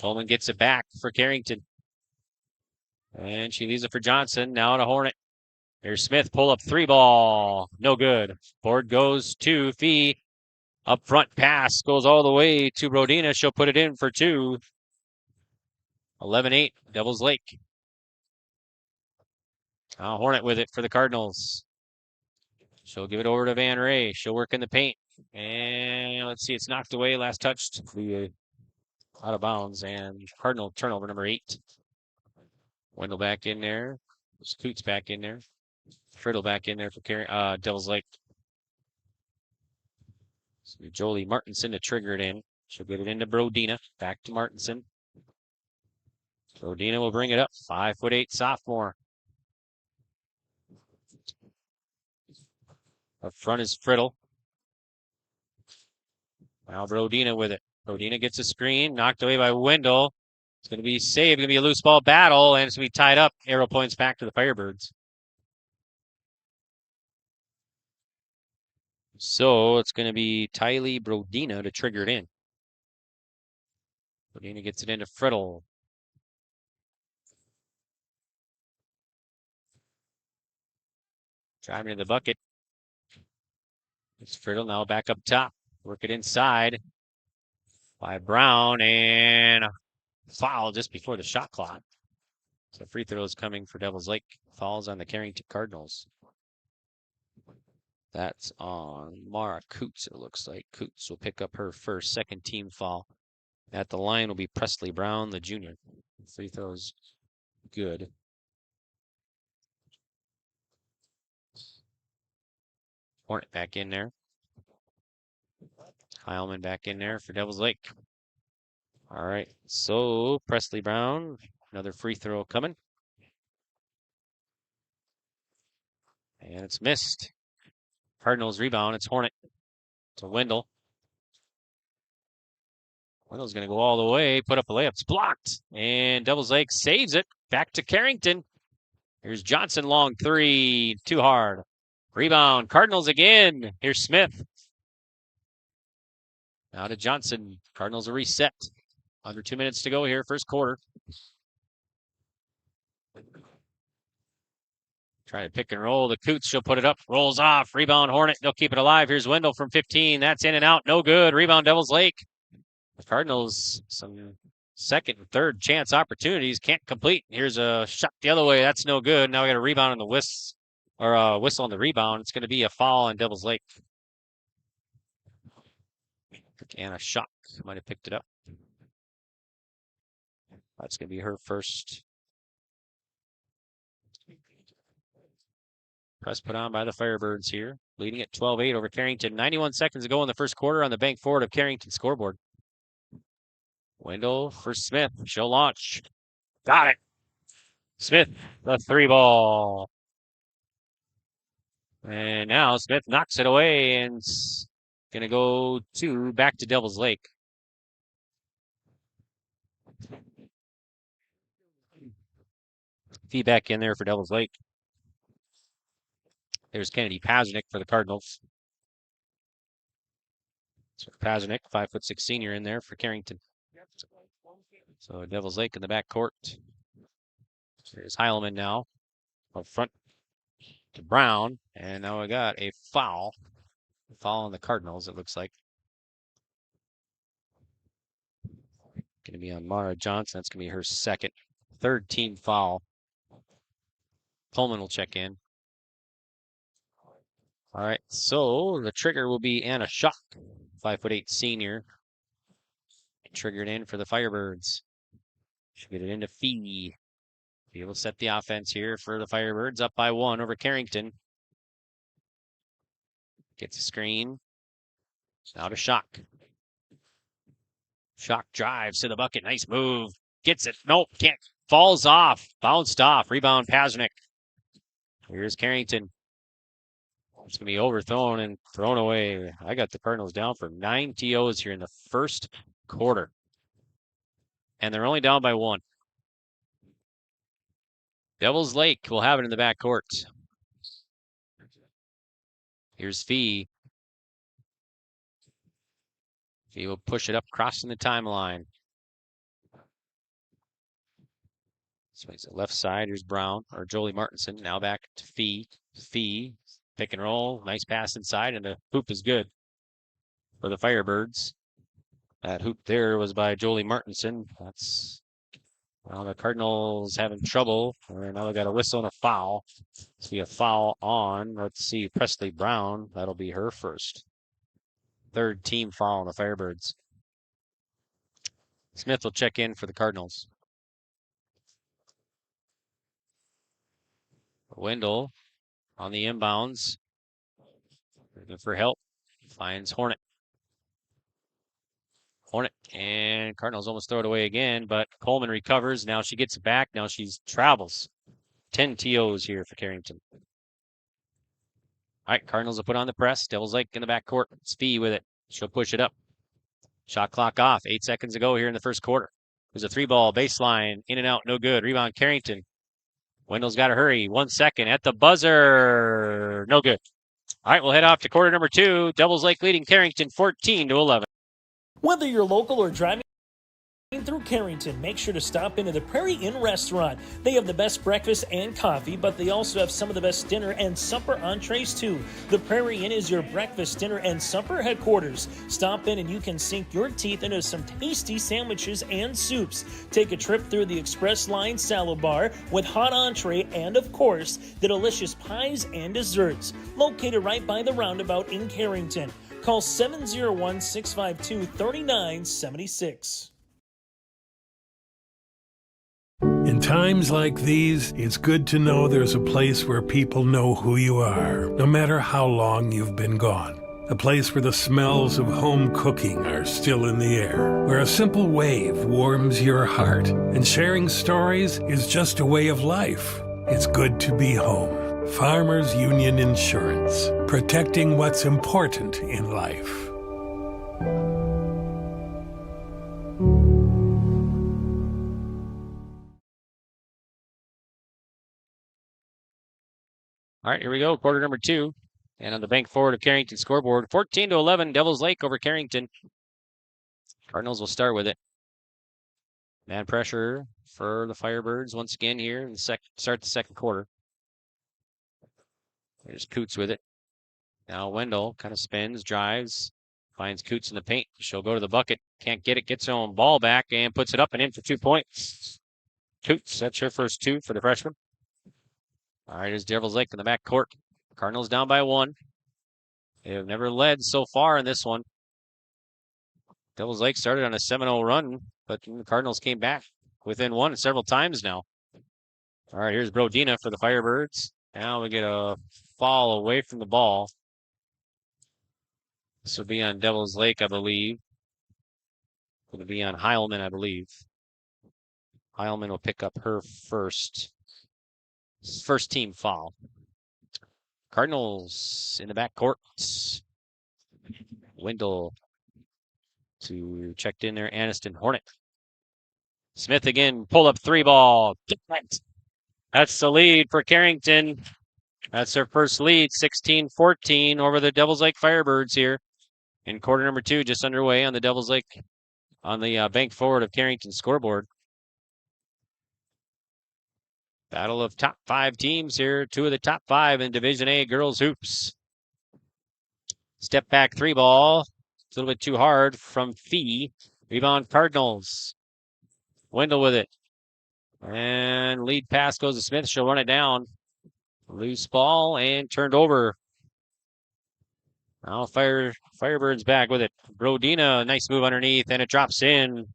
Speaker 1: Coleman gets it back for Carrington. And she leaves it for Johnson. Now to Hornet. Here's Smith. Pull up 3 ball. No good. Board goes to Fee. Up front pass goes all the way to Brodina. She'll put it in for 2. 11-8. Devils Lake. Now Hornet with it for the Cardinals. She'll give it over to Van Ray. She'll work in the paint. And let's see, it's knocked away. Last touched. Out of bounds. And Cardinal turnover number 8. Wendell back in there. Scoots back in there. Friddle back in there for Devils Lake. So Jolie Martinson to trigger it in. She'll get it into Brodina. Back to Martinson. Brodina will bring it up. 5'8" sophomore. Up front is Friddle. Now Brodina with it. Brodina gets a screen. Knocked away by Wendell. It's going to be saved. Going to be a loose ball battle, and it's going to be tied up. Arrow points back to the Firebirds. So it's going to be Tylee Brodina to trigger it in. Brodina gets it into Friddle. Driving to the bucket. It's Friddle now back up top. Work it inside by Brown, and a foul just before the shot clock. So free throws coming for Devils Lake. Fouls on the Carrington Cardinals. That's on Mara Coots, it looks like. Coots will pick up her first, second team foul. At the line will be Presley Brown, the junior. Free throws good. Hornet back in there. Heilman back in there for Devils Lake. All right, so Presley Brown, another free throw coming. And it's missed. Cardinals rebound. It's Hornet to Wendell. Wendell's going to go all the way, put up a layup. It's blocked. And Devils Lake saves it. Back to Carrington. Here's Johnson, long 3. Too hard. Rebound. Cardinals again. Here's Smith. Now to Johnson. Cardinals are reset. Under 2 minutes to go here, first quarter. Try to pick and roll. The Coots, she'll put it up. Rolls off. Rebound Hornet. They'll keep it alive. Here's Wendell from 15. That's in and out. No good. Rebound Devils Lake. The Cardinals, some second and third chance opportunities. Can't complete. Here's a shot the other way. That's no good. Now we got a rebound on the whistle, or a whistle on the rebound. It's going to be a foul on Devils Lake. Anna Schock might have picked it up. That's going to be her first. Press put on by the Firebirds here. Leading at 12-8 over Carrington. 91 seconds to go in the first quarter on the bank forward of Carrington scoreboard. Wendell for Smith. She'll launch. Got it. Smith, the 3 ball. And now Smith knocks it away and going to go back to Devils Lake. Feedback in there for Devils Lake. There's Kennedy Pazernick for the Cardinals. So Pazernick, 5'6" senior in there for Carrington. So Devils Lake in the back court. There's Heilman now. Up front. to Brown. And now we got a foul. Foul on the Cardinals, it looks like. Going to be on Mara Johnson. That's going to be her second. Third team foul. Pullman will check in. All right, so the trigger will be Anna Schock, 5'8" senior. Triggered in for the Firebirds. Should get it into Fee. Be able to set the offense here for the Firebirds, up by 1 over Carrington. Gets a screen. Now to Schock. Schock drives to the bucket. Nice move. Gets it. Nope, can't. Falls off. Bounced off. Rebound Pasnick. Here's Carrington. It's going to be overthrown and thrown away. I got the Cardinals down for 9 TOs here in the first quarter. And they're only down by 1. Devils Lake will have it in the backcourt. Here's Fee. Fee will push it up, crossing the timeline. Swings it left side. Here's Brown, or Jolie Martinson. Now back to Fee. Fee, pick and roll. Nice pass inside, and the hoop is good for the Firebirds. That hoop there was by Jolie Martinson. That's, well, the Cardinals having trouble. Now they got a whistle and a foul. See a foul on, let's see, Presley Brown. That'll be her first. Third team foul on the Firebirds. Smith will check in for the Cardinals. Wendell on the inbounds. Looking for help. Finds Hornet. Hornet, and Cardinals almost throw it away again, but Coleman recovers. Now she gets it back. Now she travels. 10 TOs here for Carrington. All right, Cardinals will put on the press. Devils Lake in the backcourt. It's Fee with it. She'll push it up. Shot clock off. 8 seconds to go here in the first quarter. There's a 3-ball baseline. In and out, no good. Rebound, Carrington. Wendell's got to hurry. 1 second at the buzzer. No good. All right, we'll head off to quarter number 2. Devils Lake leading Carrington 14-11.
Speaker 2: Whether you're local or driving through Carrington, make sure to stop into the Prairie Inn restaurant. They have the best breakfast and coffee, but they also have some of the best dinner and supper entrees too. The Prairie Inn is your breakfast, dinner, and supper headquarters. Stop in and you can sink your teeth into some tasty sandwiches and soups. Take a trip through the Express Line salad bar with hot entree and, of course, the delicious pies and desserts. Located right by the roundabout in Carrington. Call 701-652-3976.
Speaker 19: In times like these, it's good to know there's a place where people know who you are, no matter how long you've been gone. A place where the smells of home cooking are still in the air, where a simple wave warms your heart, and sharing stories is just a way of life. It's good to be home. Farmers Union Insurance, protecting what's important in life.
Speaker 1: All right, here we go. Quarter number 2. And on the bank forward of Carrington scoreboard, 14-11, Devils Lake over Carrington. Cardinals will start with it. Man pressure for the Firebirds once again here in the start the second quarter. There's Coots with it. Now Wendell kind of spins, drives, finds Coots in the paint. She'll go to the bucket. Can't get it, gets her own ball back and puts it up and in for 2 points. Coots, that's her first 2 for the freshman. All right, here's Devils Lake in the back court. Cardinals down by 1. They have never led so far in this one. Devils Lake started on a 7-0 run, but the Cardinals came back within 1 several times now. All right, here's Brodina for the Firebirds. Now we get a fall away from the ball. This will be on Devils Lake, I believe. It'll be on Heilman, I believe. Heilman will pick up her first team foul. Cardinals in the back court. Wendell to checked in there. Aniston Hornet. Smith again, pull up 3-ball. That's the lead for Carrington. That's their first lead, 16-14 over the Devils Lake Firebirds here. In quarter number 2, just underway on the Devils Lake, on the bank forward of Carrington scoreboard. Battle of top 5 teams here. 2 of the top 5 in Division A girls hoops. Step back 3 ball. It's a little bit too hard from Fee. Rebound Cardinals. Wendell with it. And lead pass goes to Smith. She'll run it down. Loose ball and turned over. Now Firebirds back with it. Brodina, nice move underneath, and it drops in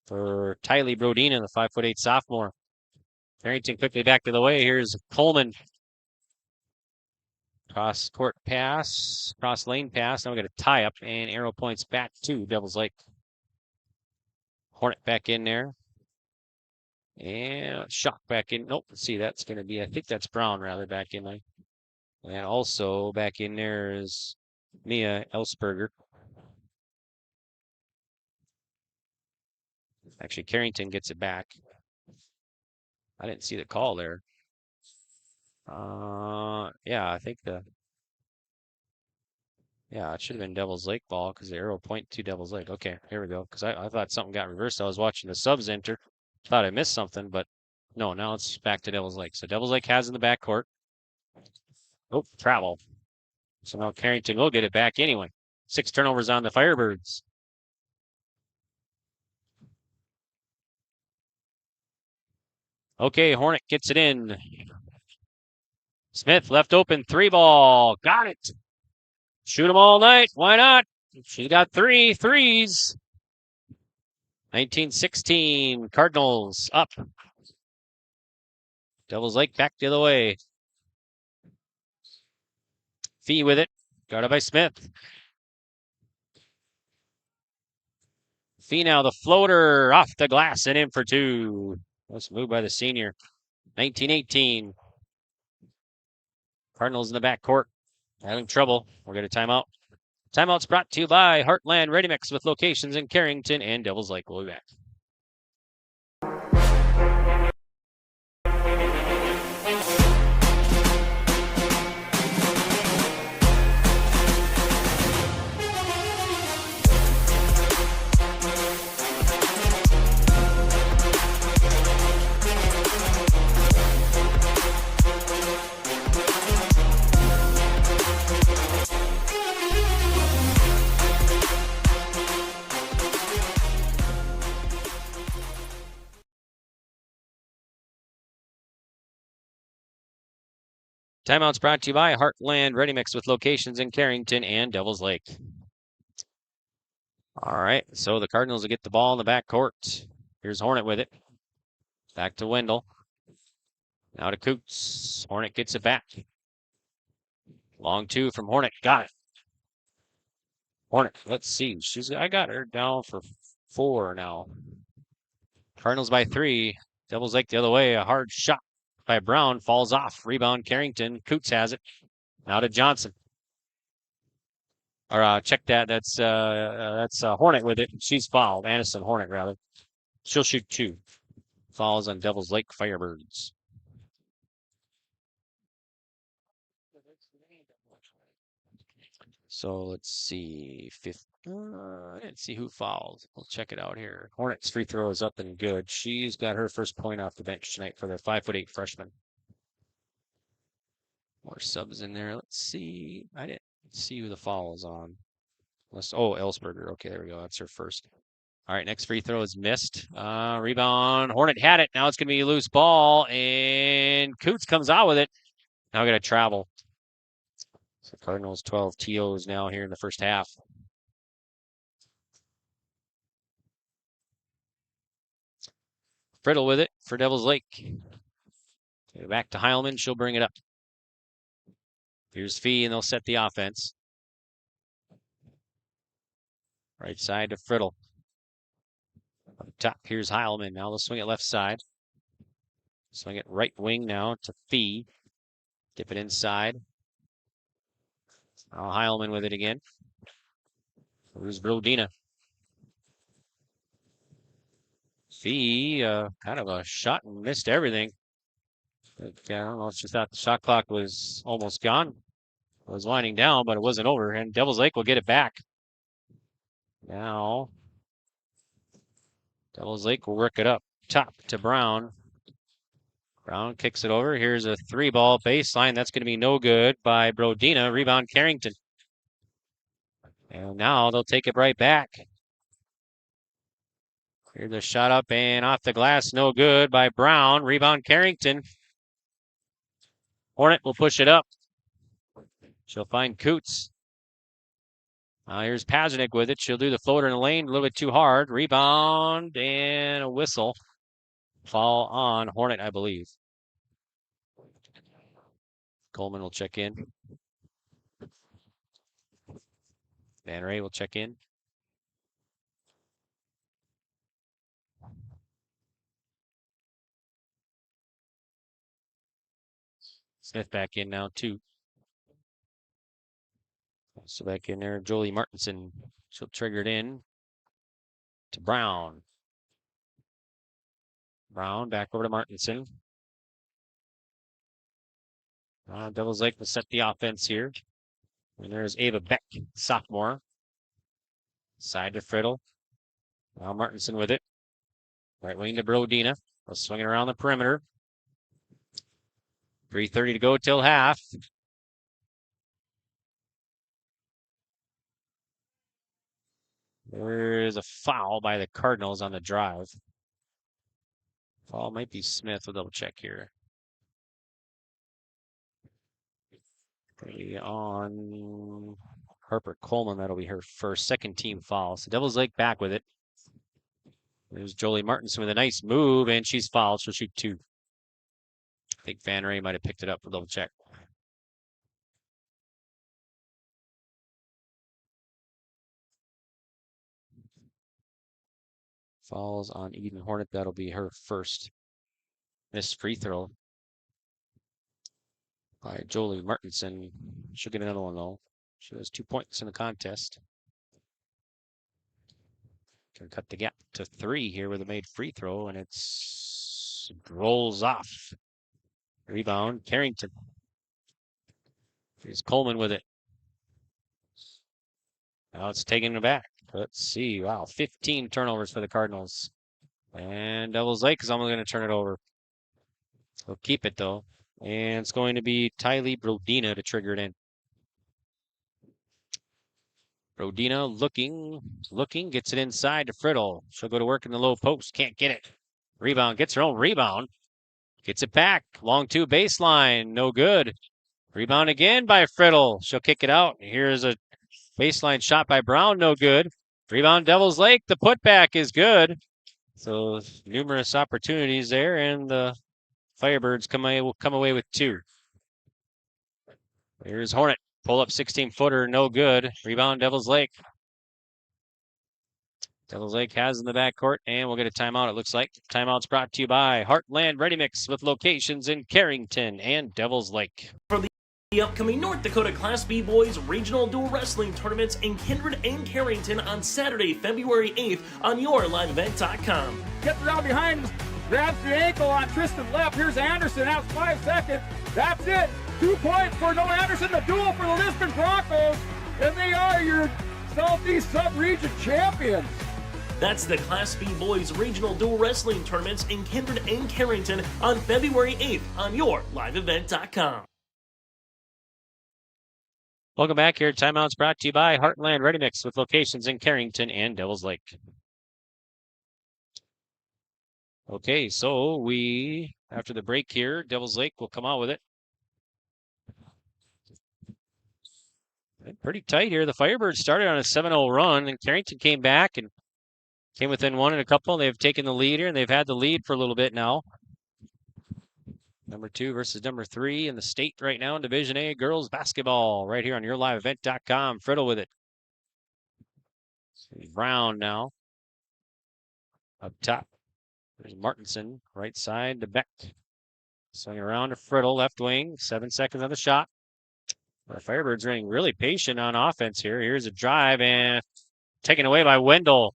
Speaker 1: for Tylee Brodina, the 5'8" sophomore. Carrington quickly back to the way. Here's Coleman. Cross court pass, cross lane pass. Now we got a tie up and arrow points back to Devils Lake. Hornet back in there. And Shock back in. Nope, let's see, that's going to be, I think that's Brown rather back in there. And also back in there is Mia Elsberger. Actually, Carrington gets it back. I didn't see the call there. Yeah, I think it should have been Devil's Lake ball because the arrow point to Devil's Lake. Okay, here we go. Because I thought something got reversed. I was watching the subs enter. Thought I missed something, but no, now it's back to Devil's Lake. So Devil's Lake has in the backcourt. Oh, travel. So now Carrington will get it back anyway. 6 turnovers on the Firebirds. Okay, Hornet gets it in. Smith left open 3 ball. Got it. Shoot them all night. Why not? She got 3 threes. 19-16. Cardinals up. Devils Lake back the other way. Fee with it. Guarded by Smith. Fee now the floater off the glass and in for 2. Nice move by the senior. 19-18. Cardinals in the backcourt. Having trouble. We'll get a timeout. Timeout's brought to you by Heartland Ready Mix with locations in Carrington and Devils Lake. We'll be back. Timeout's brought to you by Heartland Ready Mix with locations in Carrington and Devils Lake. All right, so the Cardinals will get the ball in the backcourt. Here's Hornet with it. Back to Wendell. Now to Coots. Hornet gets it back. Long 2 from Hornet. Got it. Hornet, let's see. I got her down for 4 now. Cardinals by 3. Devils Lake the other way. A hard shot by Brown, falls off. Rebound Carrington. Coots has it. Now to Johnson. Or check that. That's Hornet with it. She's fouled. Addison Hornet rather. She'll shoot 2. Fouls on Devils Lake Firebirds. So let's see. I didn't see who fouled. We'll check it out here. Hornets free throw is up and good. She's got her first point off the bench tonight for the 5'8" freshman. More subs in there. Let's see. I didn't see who the foul is on. Elsberger. Okay, there we go. That's her first. All right, next free throw is missed. Rebound. Hornet had it. Now it's going to be a loose ball, and Coots comes out with it. Now we got to travel. So Cardinals 12 TOs now here in the first half. Friddle with it for Devils Lake. Okay, back to Heilman. She'll bring it up. Here's Fee, and they'll set the offense. Right side to Friddle. Up top, here's Heilman. Now they'll swing it left side. Swing it right wing now to Fee. Dip it inside. Now Heilman with it again. Here's Brodina. Fee, kind of a shot and missed everything. But, I don't know, it's just thought the shot clock was almost gone. It was winding down, but it wasn't over. And Devils Lake will get it back. Now, Devils Lake will work it up. Top to Brown. Brown kicks it over. Here's a 3-ball baseline. That's going to be no good by Brodina. Rebound Carrington. And now they'll take it right back. Here's a shot up and off the glass. No good by Brown. Rebound Carrington. Hornet will push it up. She'll find Coots. Here's Pasternak with it. She'll do the floater in the lane. A little bit too hard. Rebound and a whistle. Foul on Hornet, I believe. Coleman will check in. Van Ray will check in. Smith back in now, too. So back in there, Jolie Martinson. She'll trigger it in to Brown. Brown back over to Martinson. Devils Lake will set the offense here. And there's Ava Beck, sophomore. Side to Friddle. Now Martinson with it. Right wing to Brodina. They'll swing it around the perimeter. 3:30 to go till half. There's a foul by the Cardinals on the drive. Foul might be Smith. We'll double check here. On Harper Coleman, that'll be her first, second team foul. So Devils Lake back with it. There's Jolie Martinson with a nice move, and she's fouled. She'll shoot 2. I think Van Ray might have picked it up. We'll double check. Falls on Eden Hornet. That'll be her first. Missed free throw by Jolie Martinson. She'll get another one, though. She has 2 points in the contest. Can cut the gap to 3 here with a made free throw, and it rolls off. Rebound, Carrington. Here's Coleman with it. Now it's taking it back. Let's see. Wow, 15 turnovers for the Cardinals. And Devils Lake is almost going to turn it over. They'll keep it, though. And it's going to be Tylee Brodina to trigger it in. Brodina looking, gets it inside to Friddle. She'll go to work in the low post. Can't get it. Rebound, gets her own rebound. Gets it back. Long 2 baseline. No good. Rebound again by Friddle. She'll kick it out. Here's a baseline shot by Brown. No good. Rebound Devils Lake. The putback is good. So numerous opportunities there, and the Firebirds will come away with 2. Here's Hornet. Pull up 16-footer. No good. Rebound Devils Lake. Devils Lake has in the backcourt, and we'll get a timeout, it looks like. Timeout's brought to you by Heartland Ready Mix with locations in Carrington and Devils Lake.
Speaker 2: For the upcoming North Dakota Class B Boys Regional Dual Wrestling Tournaments in Kindred and Carrington on Saturday, February 8th on yourliveevent.com.
Speaker 4: Gets around behind, grabs the ankle on Tristan Lepp. Here's Anderson, out 5 seconds. That's it. 2 points for Noah Anderson, the duel for the Lisbon Broncos, and they are your Southeast Sub-Region champions.
Speaker 2: That's the Class B Boys Regional Dual Wrestling Tournaments in Kindred and Carrington on February 8th on yourliveevent.com.
Speaker 1: Welcome back here. Timeout's brought to you by Heartland Ready Mix with locations in Carrington and Devils Lake. Okay, so after the break here, Devils Lake will come out with it. Pretty tight here. The Firebirds started on a 7-0 run, and Carrington came back and came within 1 and a couple. They've taken the lead here, and they've had the lead for a little bit now. Number 2 versus number 3 in the state right now in Division A girls basketball right here on yourliveevent.com. Friddle with it. Brown now. Up top. There's Martinson, right side to Beck. Swing around to Friddle, left wing. 7 seconds on the shot. The Firebirds running really patient on offense here. Here's a drive and taken away by Wendell.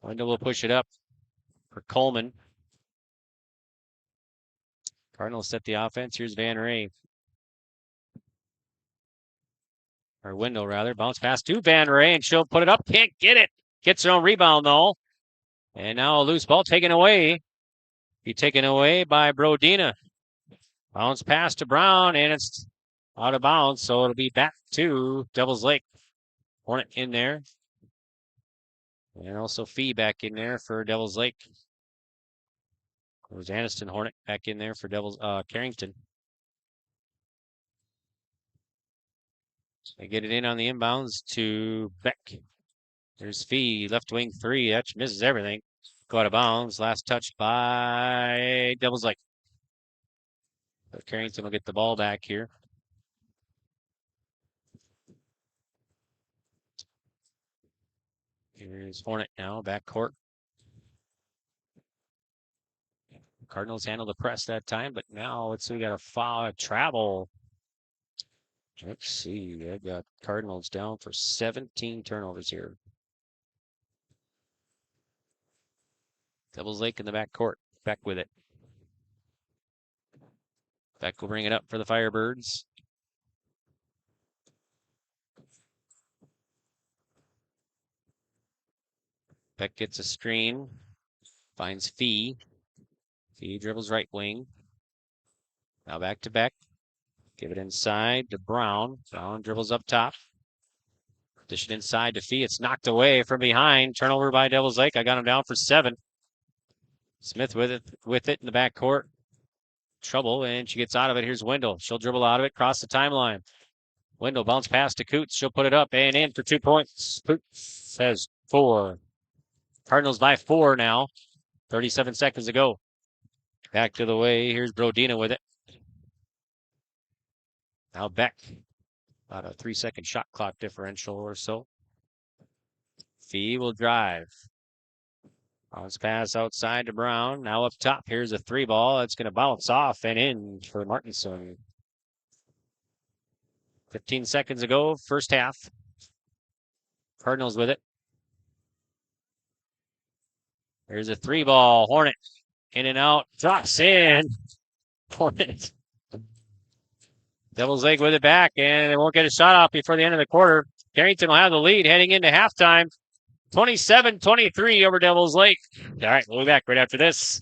Speaker 1: Wendell will push it up for Coleman. Cardinals set the offense. Here's Van Ray. Or Wendell, rather. Bounce pass to Van Ray, and she'll put it up. Can't get it. Gets her own rebound, though. And now a loose ball taken away. be taken away by Brodina. Bounce pass to Brown, and it's out of bounds, so it'll be back to Devils Lake. Hornet in there. And also Fee back in there for Devils Lake. There's Aniston Hornet back in there for Carrington. They get it in on the inbounds to Beck. There's Fee, left wing 3. That misses everything. Go out of bounds. Last touch by Devils Lake. But Carrington will get the ball back here. Here's Hornet now, back court. Cardinals handled the press that time, but now we got a foul, travel. Let's see, I got Cardinals down for 17 turnovers here. Devils Lake in the back court. Beck with it. Beck will bring it up for the Firebirds. Beck gets a screen. Finds Fee. Fee dribbles right wing. Now back to Beck. Give it inside to Brown. Brown dribbles up top. Dish it inside to Fee. It's knocked away from behind. Turnover by Devils Lake. I got him down for 7. Smith with it in the back court. Trouble, and she gets out of it. Here's Wendell. She'll dribble out of it, cross the timeline. Wendell bounce pass to Coots. She'll put it up and in for 2 points. Coots has 4. Cardinals by 4 now. 37 seconds to go. Back to the way. Here's Brodina with it. Now Beck. About a 3-second shot clock differential or so. Fee will drive. Bounce pass outside to Brown. Now up top. Here's a 3 ball. It's going to bounce off and in for Martinson. 15 seconds ago, first half. Cardinals with it. Here's a 3 ball. Hornet in and out. Drops in. Hornet. Devils Lake with it back, and they won't get a shot off before the end of the quarter. Carrington will have the lead heading into halftime. 27-23 over Devils Lake. All right, we'll be back right after this.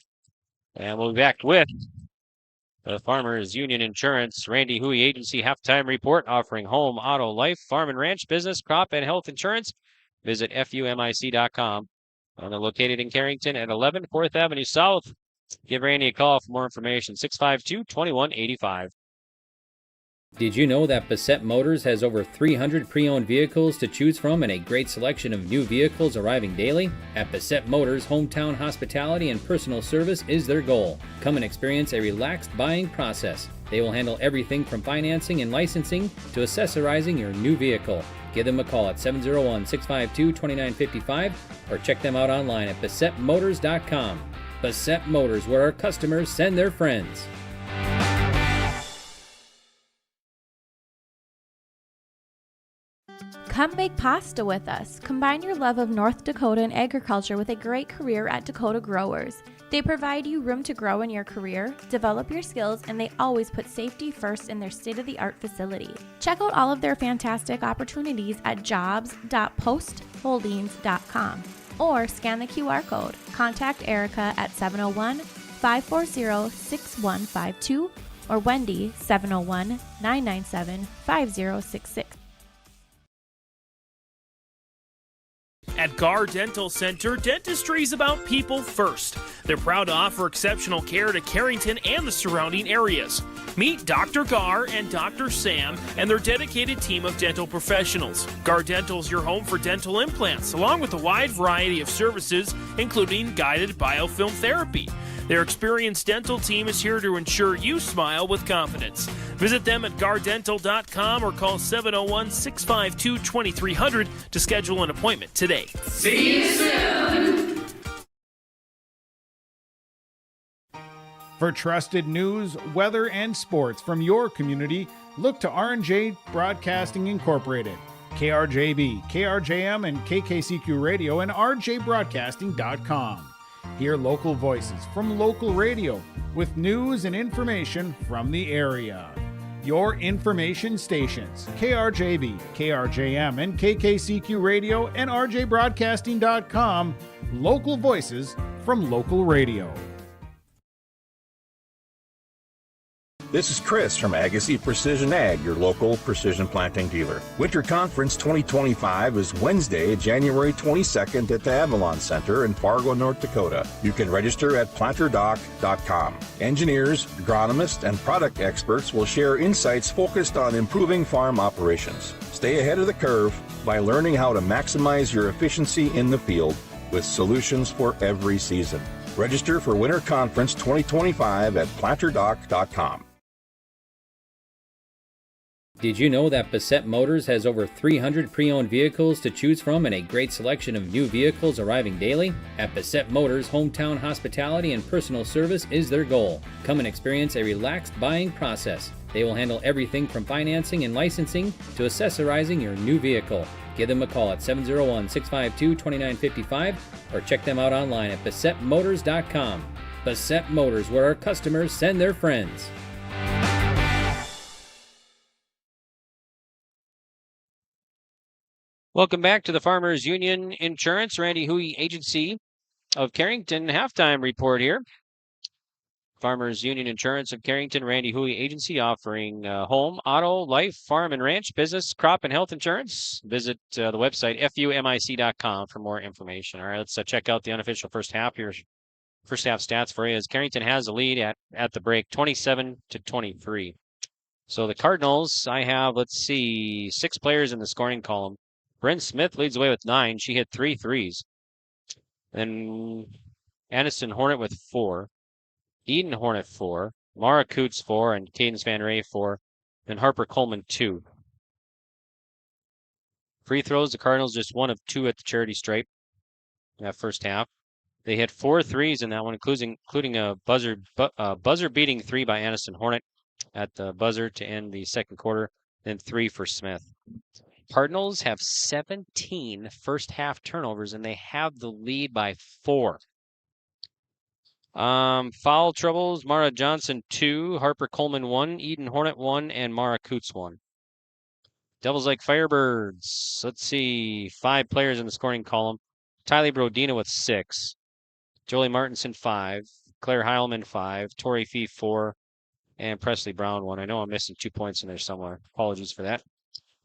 Speaker 1: And we'll be back with the Farmers Union Insurance Randy Huey Agency halftime report offering home, auto, life, farm and ranch, business, crop, and health insurance. Visit FUMIC.com. And they're located in Carrington at 11 4th Avenue South. Give Randy a call for more information. 652-2185.
Speaker 8: Did you know that Bassett Motors has over 300 pre-owned vehicles to choose from and a great selection of new vehicles arriving daily? At Bassett Motors, hometown hospitality and personal service is their goal. Come and experience a relaxed buying process. They will handle everything from financing and licensing to accessorizing your new vehicle. Give them a call at 701-652-2955 or check them out online at BassettMotors.com. Bassett Motors, where our customers send their friends.
Speaker 7: Come make pasta with us. Combine your love of North Dakota and agriculture with a great career at Dakota Growers. They provide you room to grow in your career, develop your skills, and they always put safety first in their state-of-the-art facility. Check out all of their fantastic opportunities at jobs.postholdings.com or scan the QR code. Contact Erica at 701-540-6152 or Wendy 701-997-5066.
Speaker 2: At Gar Dental Center, dentistry is about people first. They're proud to offer exceptional care to Carrington and the surrounding areas. Meet Dr. Gar and Dr. Sam and their dedicated team of dental professionals. Gar Dental is your home for dental implants, along with a wide variety of services, including guided biofilm therapy. Their experienced dental team is here to ensure you smile with confidence. Visit them at gardental.com or call 701-652-2300 to schedule an appointment today.
Speaker 15: See you soon!
Speaker 20: For trusted news, weather, and sports from your community, look to R&J Broadcasting Incorporated. KRJB, KRJM, and KKCQ Radio and rjbroadcasting.com. Hear local voices from local radio with news and information from the area. Your information stations, KRJB, KRJM, and KKCQ Radio and rjbroadcasting.com. Local voices from local radio.
Speaker 19: This is Chris from Agassiz Precision Ag, your local precision planting dealer. Winter Conference 2025 is Wednesday, January 22nd at the Avalon Center in Fargo, North Dakota. You can register at planterdoc.com. Engineers, agronomists, and product experts will share insights focused on improving farm operations. Stay ahead of the curve by learning how to maximize your efficiency in the field with solutions for every season. Register for Winter Conference 2025 at planterdoc.com.
Speaker 8: Did you know that Bassett Motors has over 300 pre-owned vehicles to choose from and a great selection of new vehicles arriving daily? At Bassett Motors, hometown hospitality and personal service is their goal. Come and experience a relaxed buying process. They will handle everything from financing and licensing to accessorizing your new vehicle. Give them a call at 701-652-2955 or check them out online at BassettMotors.com. Bassett Motors, where our customers send their friends.
Speaker 1: Welcome back to the Farmers Union Insurance Randy Huey Agency of Carrington halftime report here. Farmers Union Insurance of Carrington, Randy Huey Agency, offering home, auto, life, farm and ranch, business, crop, and health insurance. Visit the website fumic.com for more information. All right, let's check out the unofficial first half here. First half stats for you as Carrington has the lead at the break, 27-23. So the Cardinals, I have, 6 players in the scoring column. Bryn Smith leads the way with 9. She hit 3 threes. Then Aniston Hornet with 4. Eden Hornet 4. Mara Coots 4. And Cadence Van Ray 4. And Harper Coleman 2. Free throws, the Cardinals just 1 of 2 at the charity stripe in that first half. They hit 4 threes in that one, including a buzzer-beating 3 by Aniston Hornet at the buzzer to end the second quarter. Then 3 for Smith. Cardinals have 17 first half turnovers, and they have the lead by 4. Foul troubles, Mara Johnson 2, Harper Coleman 1, Eden Hornet 1, and Mara Coots 1. Devils like Firebirds, 5 players in the scoring column. Tylee Brodina with 6, Jolie Martinson 5, Claire Heilman 5, Tori Fee 4, and Presley Brown 1. I know I'm missing 2 points in there somewhere. Apologies for that.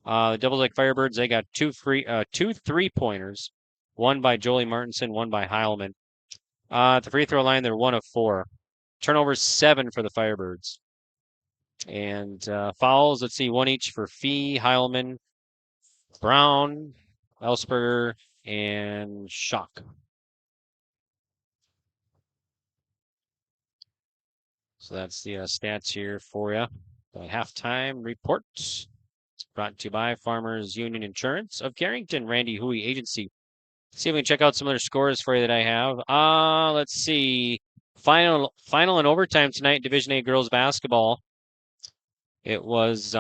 Speaker 1: The Devils like Firebirds, they got 2 3-pointers, 1 by Jolie Martinson, 1 by Heilman. At the free throw line, they're 1 of 4. Turnovers 7 for the Firebirds. And fouls, 1 each for Fee, Heilman, Brown, Elsberger, and Schock. So that's the stats here for you. The halftime report. Brought to you by Farmers Union Insurance of Carrington, Randy Huey Agency. See if we can check out some other scores for you that I have. Let's see. Final and overtime tonight, Division A girls basketball. It was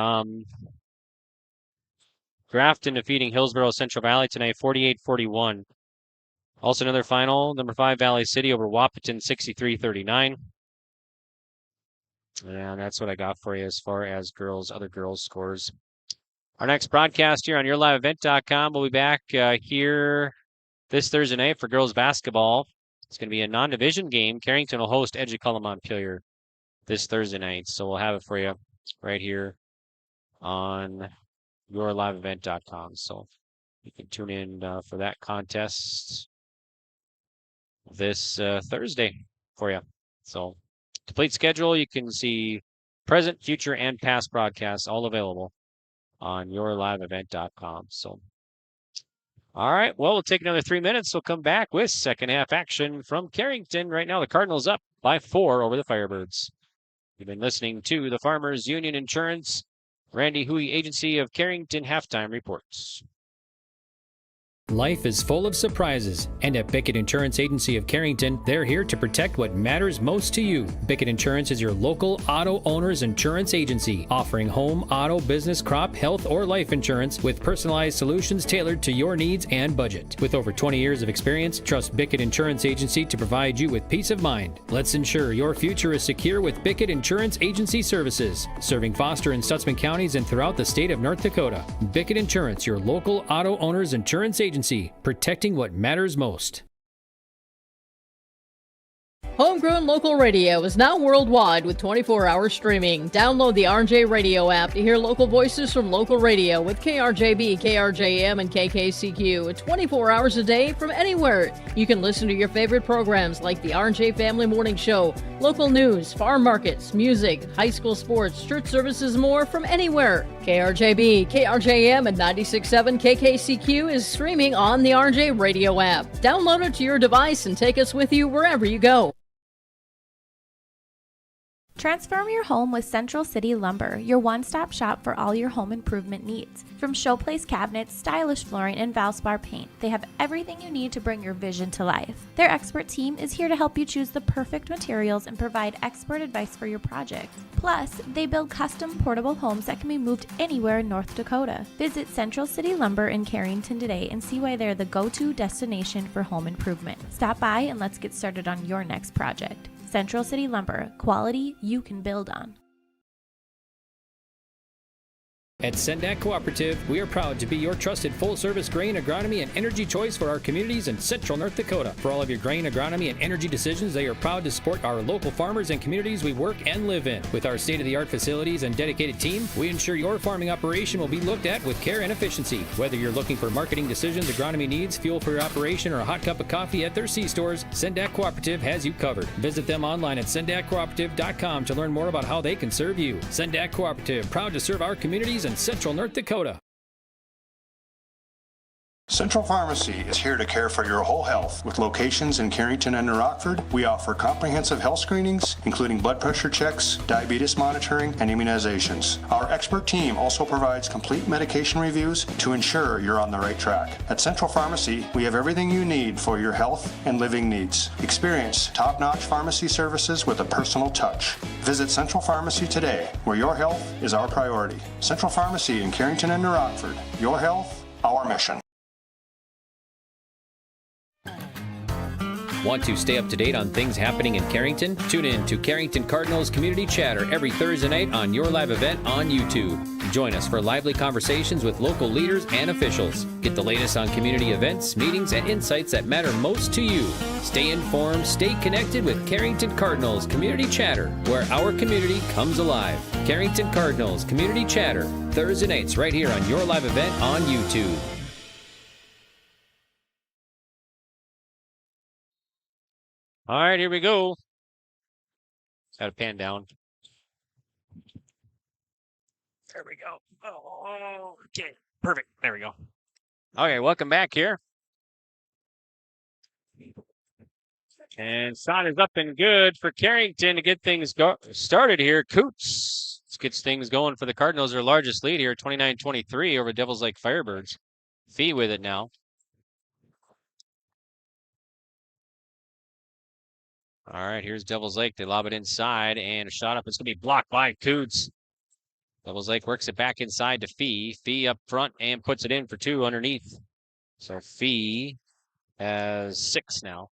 Speaker 1: Grafton defeating Hillsborough Central Valley tonight, 48-41. Also another final, number 5 Valley City over Wahpeton, 63-39. And that's what I got for you as far as other girls scores. Our next broadcast here on YourLiveEvent.com. We'll be back here this Thursday night for girls basketball. It's going to be a non-division game. Carrington will host Edgeculla Montpelier this Thursday night. So we'll have it for you right here on YourLiveEvent.com. So you can tune in for that contest this Thursday for you. So complete schedule, you can see present, future, and past broadcasts all available on YourLiveEvent.com. So, all right, well, we'll take another 3 minutes. We'll come back with second half action from Carrington. Right now, the Cardinals up by 4 over the Firebirds. You've been listening to the Farmers Union Insurance, Randy Huey Agency of Carrington halftime reports.
Speaker 8: Life is full of surprises, and at Bickett Insurance Agency of Carrington, they're here to protect what matters most to you. Bickett Insurance is your local auto owner's insurance agency, offering home, auto, business, crop, health, or life insurance with personalized solutions tailored to your needs and budget. With over 20 years of experience, trust Bickett Insurance Agency to provide you with peace of mind. Let's ensure your future is secure with Bickett Insurance Agency services, serving Foster and Stutzman counties and throughout the state of North Dakota. Bickett Insurance, your local auto owner's insurance agency, protecting what matters most.
Speaker 6: Homegrown local radio is now worldwide with 24-hour streaming. Download the RJ Radio app to hear local voices from local radio with KRJB, KRJM, and KKCQ 24 hours a day from anywhere. You can listen to your favorite programs like the RJ Family Morning Show, local news, farm markets, music, high school sports, church services, more from anywhere. KRJB, KRJM, and 96.7 KKCQ is streaming on the RJ Radio app. Download it to your device and take us with you wherever you go.
Speaker 7: Transform your home with Central City Lumber, your one-stop shop for all your home improvement needs. From showplace cabinets, stylish flooring, and Valspar paint, they have everything you need to bring your vision to life. Their expert team is here to help you choose the perfect materials and provide expert advice for your project. Plus, they build custom portable homes that can be moved anywhere in North Dakota. Visit Central City Lumber in Carrington today and see why they're the go-to destination for home improvement. Stop by and let's get started on your next project. Central City Lumber, quality you can build on.
Speaker 8: At Sendak Cooperative, we are proud to be your trusted full-service grain, agronomy, and energy choice for our communities in central North Dakota. For all of your grain, agronomy, and energy decisions, they are proud to support our local farmers and communities we work and live in. With our state-of-the-art facilities and dedicated team, we ensure your farming operation will be looked at with care and efficiency. Whether you're looking for marketing decisions, agronomy needs, fuel for your operation, or a hot cup of coffee at their C-stores, Sendak Cooperative has you covered. Visit them online at sendakcooperative.com to learn more about how they can serve you. Sendak Cooperative, proud to serve our communities in central North Dakota.
Speaker 9: Central Pharmacy is here to care for your whole health. With locations in Carrington and New Rockford, we offer comprehensive health screenings, including blood pressure checks, diabetes monitoring, and immunizations. Our expert team also provides complete medication reviews to ensure you're on the right track. At Central Pharmacy, we have everything you need for your health and living needs. Experience top-notch pharmacy services with a personal touch. Visit Central Pharmacy today, where your health is our priority. Central Pharmacy in Carrington and New Rockford. Your health, our mission.
Speaker 8: Want to stay up to date on things happening in Carrington? Tune in to Carrington Cardinals Community Chatter every Thursday night on your live event on YouTube. Join us for lively conversations with local leaders and officials. Get the latest on community events, meetings, and insights that matter most to you. Stay informed, stay connected with Carrington Cardinals Community Chatter, where our community comes alive. Carrington Cardinals Community Chatter, Thursday nights right here on your live event on YouTube.
Speaker 1: All right, here we go. Got to pan down. There we go. Oh, okay. Perfect. There we go. Okay, welcome back here. And shot is up and good for Carrington to get things started here. Coots gets things going for the Cardinals. Their largest lead here, 29-23 over Devils Lake Firebirds. Fee with it now. All right, here's Devils Lake. They lob it inside, and a shot up. It's going to be blocked by Coots. Devils Lake works it back inside to Fee. Fee up front and puts it in for two underneath. So Fee has 6 now.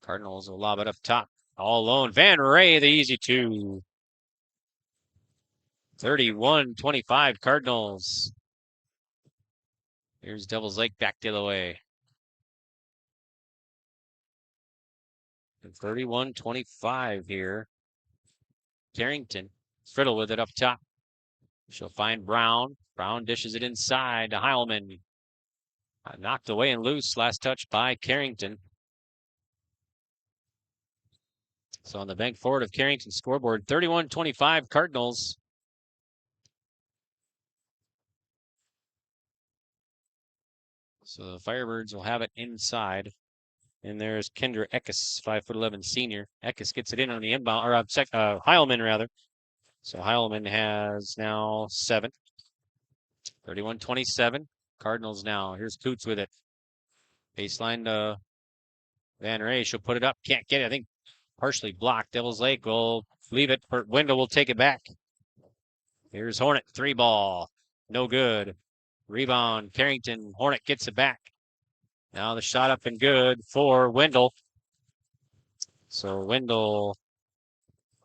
Speaker 1: Cardinals will lob it up top. All alone. Van Ray, the easy 2. 31-25 Cardinals. Here's Devils Lake back the other way. 31-25 here. Carrington. Friddle with it up top. She'll find Brown. Brown dishes it inside to Heilman. Knocked away and loose. Last touch by Carrington. So on the bank forward of Carrington scoreboard, 31-25 Cardinals. So the Firebirds will have it inside. And there's Kendra Eckes, 5'11" senior. Eckes gets it in on the inbound, or Heilman rather. So Heilman has now 7. 31-27. Cardinals now. Here's Coots with it. Baseline to Van Ray. She'll put it up. Can't get it. I think partially blocked. Devils Lake will leave it. Wendell will take it back. Here's Hornet. 3 ball. No good. Rebound. Carrington. Hornet gets it back. Now the shot up and good for Wendell. So Wendell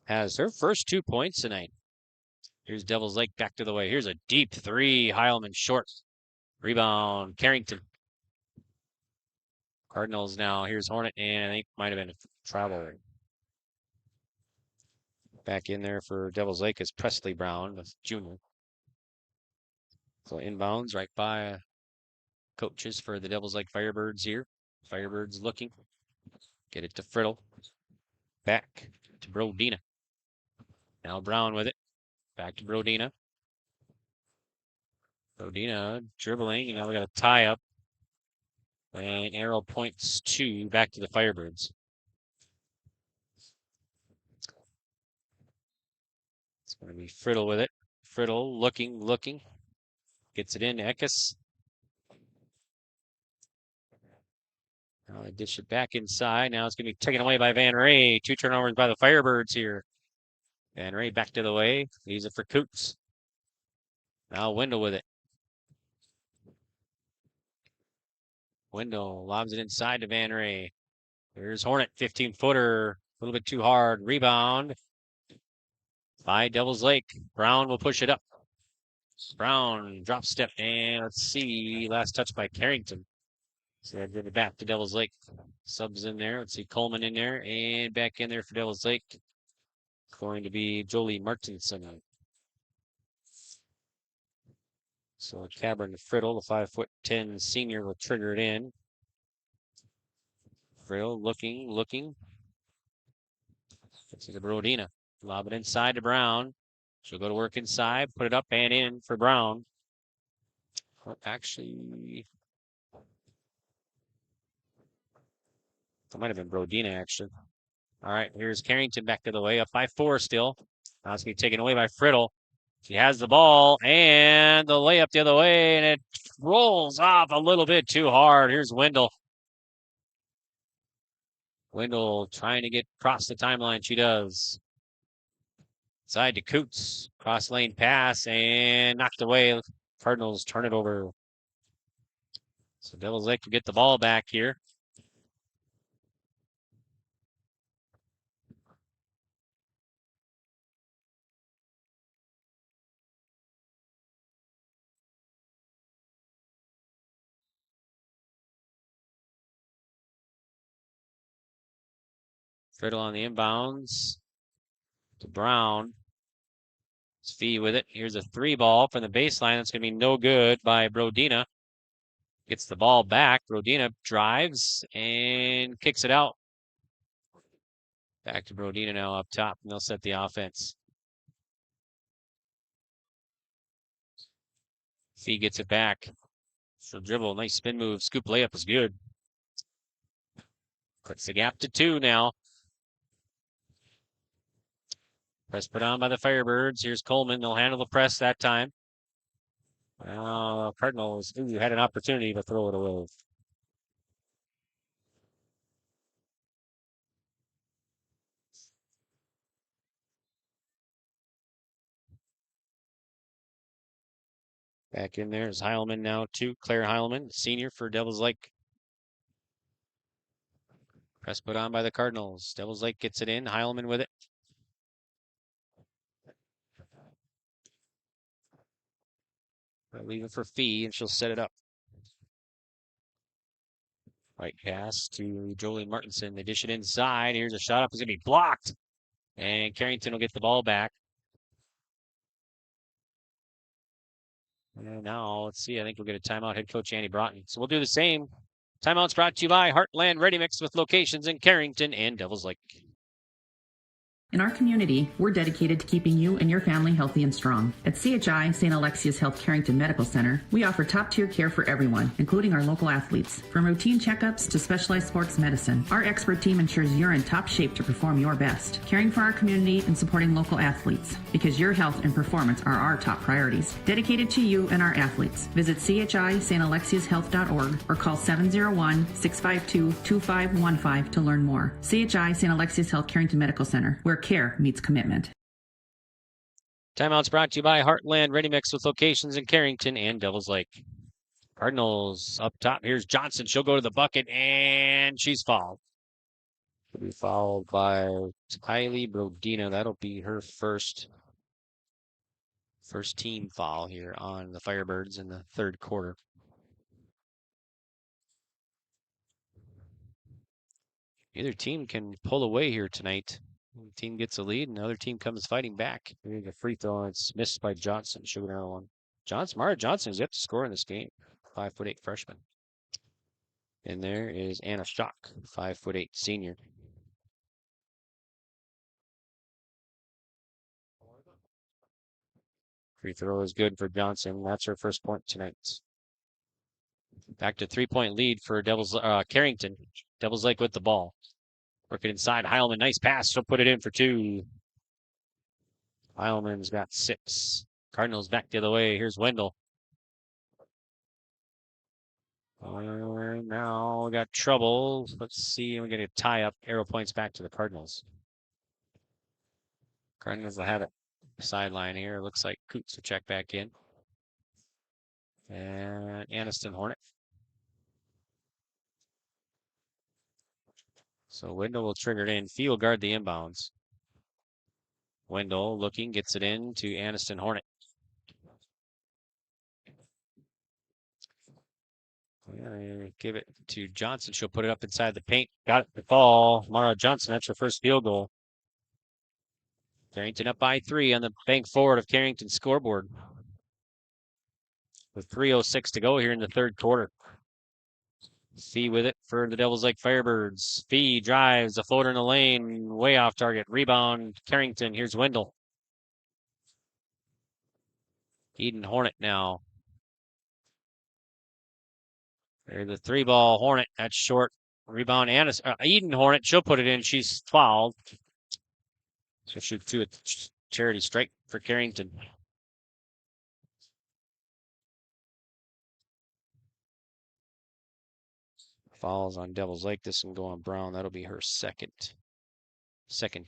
Speaker 1: has her first 2 points tonight. Here's Devils Lake back to the way. Here's a deep 3. Heilman short. Rebound. Carrington. Cardinals now. Here's Hornet, and I think might have been a travel. Back in there for Devil's Lake is Presley Brown, the junior. So inbounds right by coaches for the Devil's Lake Firebirds here. Firebirds looking. Get it to Friddle. Back to Brodina. Now Brown with it. Back to Brodina. Brodina dribbling, and now we got a tie up. And arrow points back to the Firebirds. It's going to be Friddle with it. Friddle looking. Gets it in to Eckes. Now they dish it back inside. Now it's going to be taken away by Van Ray. 2 turnovers by the Firebirds here. Van Ray back to the way. Leaves it for Coots. Now Wendell with it. Wendell lobs it inside to Van Ray. Here's Hornet, 15-footer. A little bit too hard. Rebound by Devil's Lake. Brown will push it up. Brown drop step, and let's see. Last touch by Carrington. So I did it back to Devil's Lake. Subs in there. Let's see Coleman in there, and back in there for Devil's Lake. Going to be Jolie Martinson. So Cabron Friddle, the 5'10" senior, will trigger it in. Friddle looking. This is a Brodina. Lob it inside to Brown. She'll go to work inside, put it up and in for Brown. Well, actually, that might have been Brodina, actually. All right, here's Carrington back to the way, up by 4 still. Now it's going to be taken away by Friddle. She has the ball, and the layup the other way, and it rolls off a little bit too hard. Here's Wendell. Wendell trying to get across the timeline. She does. Side to Coots. Cross lane pass, and knocked away. Cardinals turn it over. So Devil's Lake will get the ball back here. Friddle on the inbounds to Brown. It's Fee with it. Here's a 3 ball from the baseline. That's going to be no good by Brodina. Gets the ball back. Brodina drives and kicks it out. Back to Brodina now up top, and they'll set the offense. Fee gets it back. So dribble, nice spin move. Scoop layup is good. Cuts the gap to 2 now. Press put on by the Firebirds. Here's Coleman. They'll handle the press that time. Cardinals had an opportunity to throw it away. Back in there is Heilman now too. Claire Heilman, senior for Devil's Lake. Press put on by the Cardinals. Devil's Lake gets it in. Heilman with it. I'll leave it for Fee, and she'll set it up. Right pass to Jolie Martinson. They dish it inside. Here's a shot up. It's going to be blocked. And Carrington will get the ball back. And now, let's see. I think we'll get a timeout. Head coach Andy Broughton. So we'll do the same. Timeout's brought to you by Heartland Ready Mix with locations in Carrington and Devil's Lake.
Speaker 11: In our community, we're dedicated to keeping you and your family healthy and strong. At CHI St. Alexius Health Carrington Medical Center, we offer top-tier care for everyone, including our local athletes. From routine checkups to specialized sports medicine, our expert team ensures you're in top shape to perform your best, caring for our community and supporting local athletes, because your health and performance are our top priorities. Dedicated to you and our athletes. Visit chistalexiushealth.org or call 701-652-2515 to learn more. CHI St. Alexius Health Carrington Medical Center, where care meets commitment.
Speaker 1: Timeout's brought to you by Heartland Ready Mix with locations in Carrington and Devil's Lake. Cardinals up top. Here's Johnson. She'll go to the bucket, and she's fouled. She'll be fouled by Kylie Brodina. That'll be her first team foul here on the Firebirds in the third quarter. Either team can pull away here tonight. One team gets a lead, and the other team comes fighting back. Here's a free throw, and it's missed by Johnson. Should be another one. Mara Johnson is yet to score in this game. 5'8" freshman. And there is Anna Schock, 5'8" senior. Free throw is good for Johnson. That's her first point tonight. Back to 3-point lead for Carrington. Devils Lake with the ball. Working inside. Heilman, nice pass. She'll put it in for 2. Heilman's got 6. Cardinals back the other way. Here's Wendell. Now we got trouble. Let's see. We're going to tie up. Arrow points back to the Cardinals. Cardinals will have it. Sideline here. Looks like Coots will check back in. And Aniston Hornet. So Wendell will trigger it in. Fee will guard the inbounds. Wendell looking, gets it in to Aniston Hornet. Give it to Johnson. She'll put it up inside the paint. Got it to fall. Mara Johnson, that's her first field goal. Carrington up by 3 on the bank forward of Carrington's scoreboard. With 3:06 to go here in the third quarter. Fee with it for the Devils Lake Firebirds. Fee drives a floater in the lane, way off target. Rebound, Carrington. Here's Wendell. Eden Hornet now. There's the 3-ball Hornet. That's short. Rebound, Eden Hornet. She'll put it in. She's fouled. She'll shoot 2 at charity strike for Carrington. Fouls on Devils Lake. This can go on Brown. That'll be her second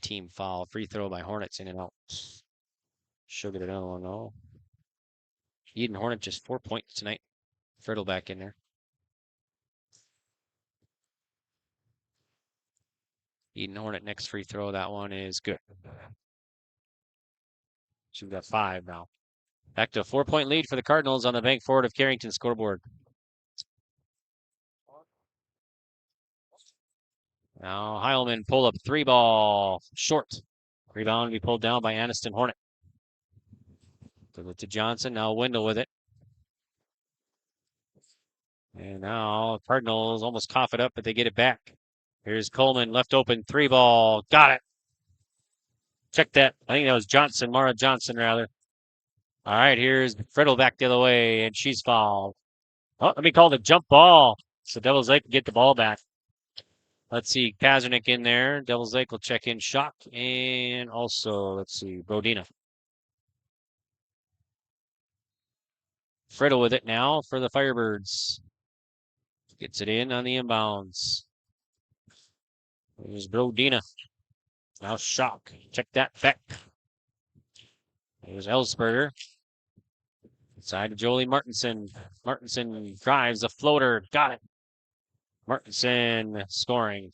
Speaker 1: team foul. Free throw by Hornets in and out. She'll get another one though. Eden Hornet just 4 points tonight. Friddle back in there. Eden Hornet next free throw. That one is good. She's got 5 now. Back to a 4-point lead for the Cardinals on the bank forward of Carrington scoreboard. Now Heilman pull up 3-ball short. Rebound be pulled down by Aniston Hornet. Give it to Johnson. Now Wendell with it. And now Cardinals almost cough it up, but they get it back. Here's Coleman, left open 3-ball. Got it. Check that. I think that was Johnson, Mara Johnson rather. All right, here's Friddle back the other way, and she's fouled. Oh, let me call it a jump ball. So Devils Lake can get the ball back. Let's see, Kazernick in there. Devils Lake will check in Schock. And also, let's see, Brodina. Friddle with it now for the Firebirds. Gets it in on the inbounds. There's Brodina. Now Schock. Check that back. There's Ellsberger. Side to Jolie Martinson. Martinson drives a floater. Got it. Martinson scoring.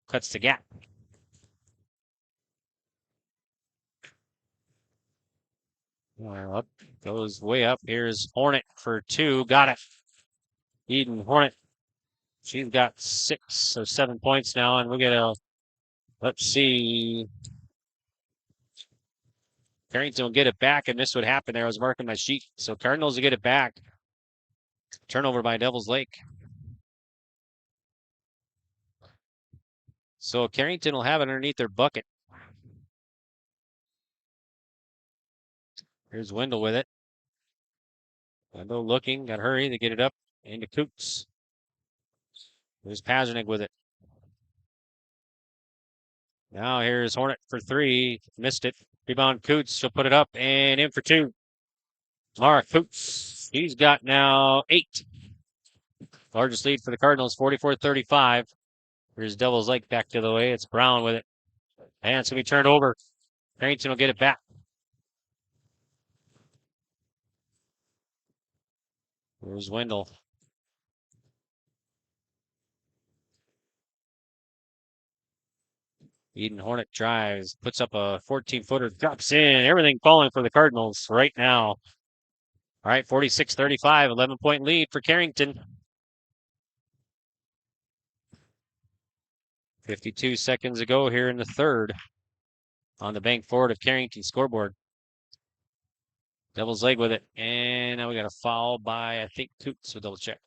Speaker 1: Cuts the gap. Well, up goes way up. Here's Hornet for 2. Got it. Eden Hornet. She's got 6 or 7 points now, and we get a. Let's see. Carrington will get it back, and this would happen there. I was marking my sheet. So Cardinals will get it back. Turnover by Devils Lake. So Carrington will have it underneath their bucket. Here's Wendell with it. Wendell looking, got to hurry to get it up into Coots. There's Pazernick with it. Now here's Hornet for 3. Missed it. Rebound Coots. She'll put it up and in for 2. Mara Coots. He's got now 8. Largest lead for the Cardinals, 44-35. Here's Devils Lake back the other way. It's Brown with it. And it's going to be turned over. Carrington will get it back. Here's Wendell. Eden Hornet drives, puts up a 14-footer, drops in. Everything falling for the Cardinals right now. All right, 46-35, 11-point lead for Carrington. 52 seconds ago here in the third on the bank forward of Carrington scoreboard. Devil's Leg with it. And now we got a foul by, I think, Coots. We'll double check.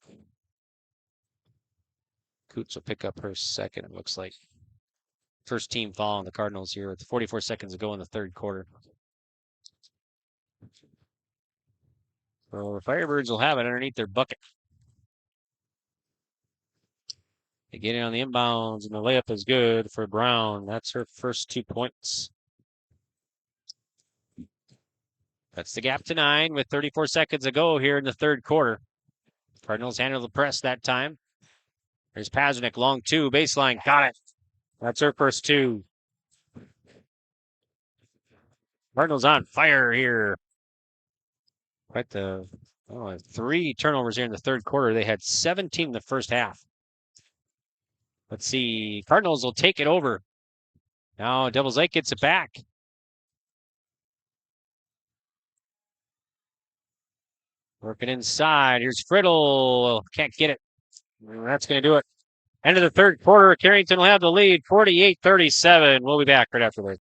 Speaker 1: Coots will pick up her second, it looks like. First team foul on the Cardinals here with 44 seconds to go in the third quarter. So the Firebirds will have it underneath their bucket. They get in on the inbounds, and the layup is good for Brown. That's her first 2 points. That's the gap to 9 with 34 seconds to go here in the third quarter. Cardinals handle the press that time. There's Pasternak, long 2, baseline, got it. That's her first 2. Cardinals on fire here. Quite the 3 turnovers here in the third quarter. They had 17 in the first half. Let's see. Cardinals will take it over. Now Devil's Lake gets it back. Working inside. Here's Friddle. Can't get it. That's going to do it. End of the third quarter. Carrington will have the lead, 48-37. We'll be back right after this.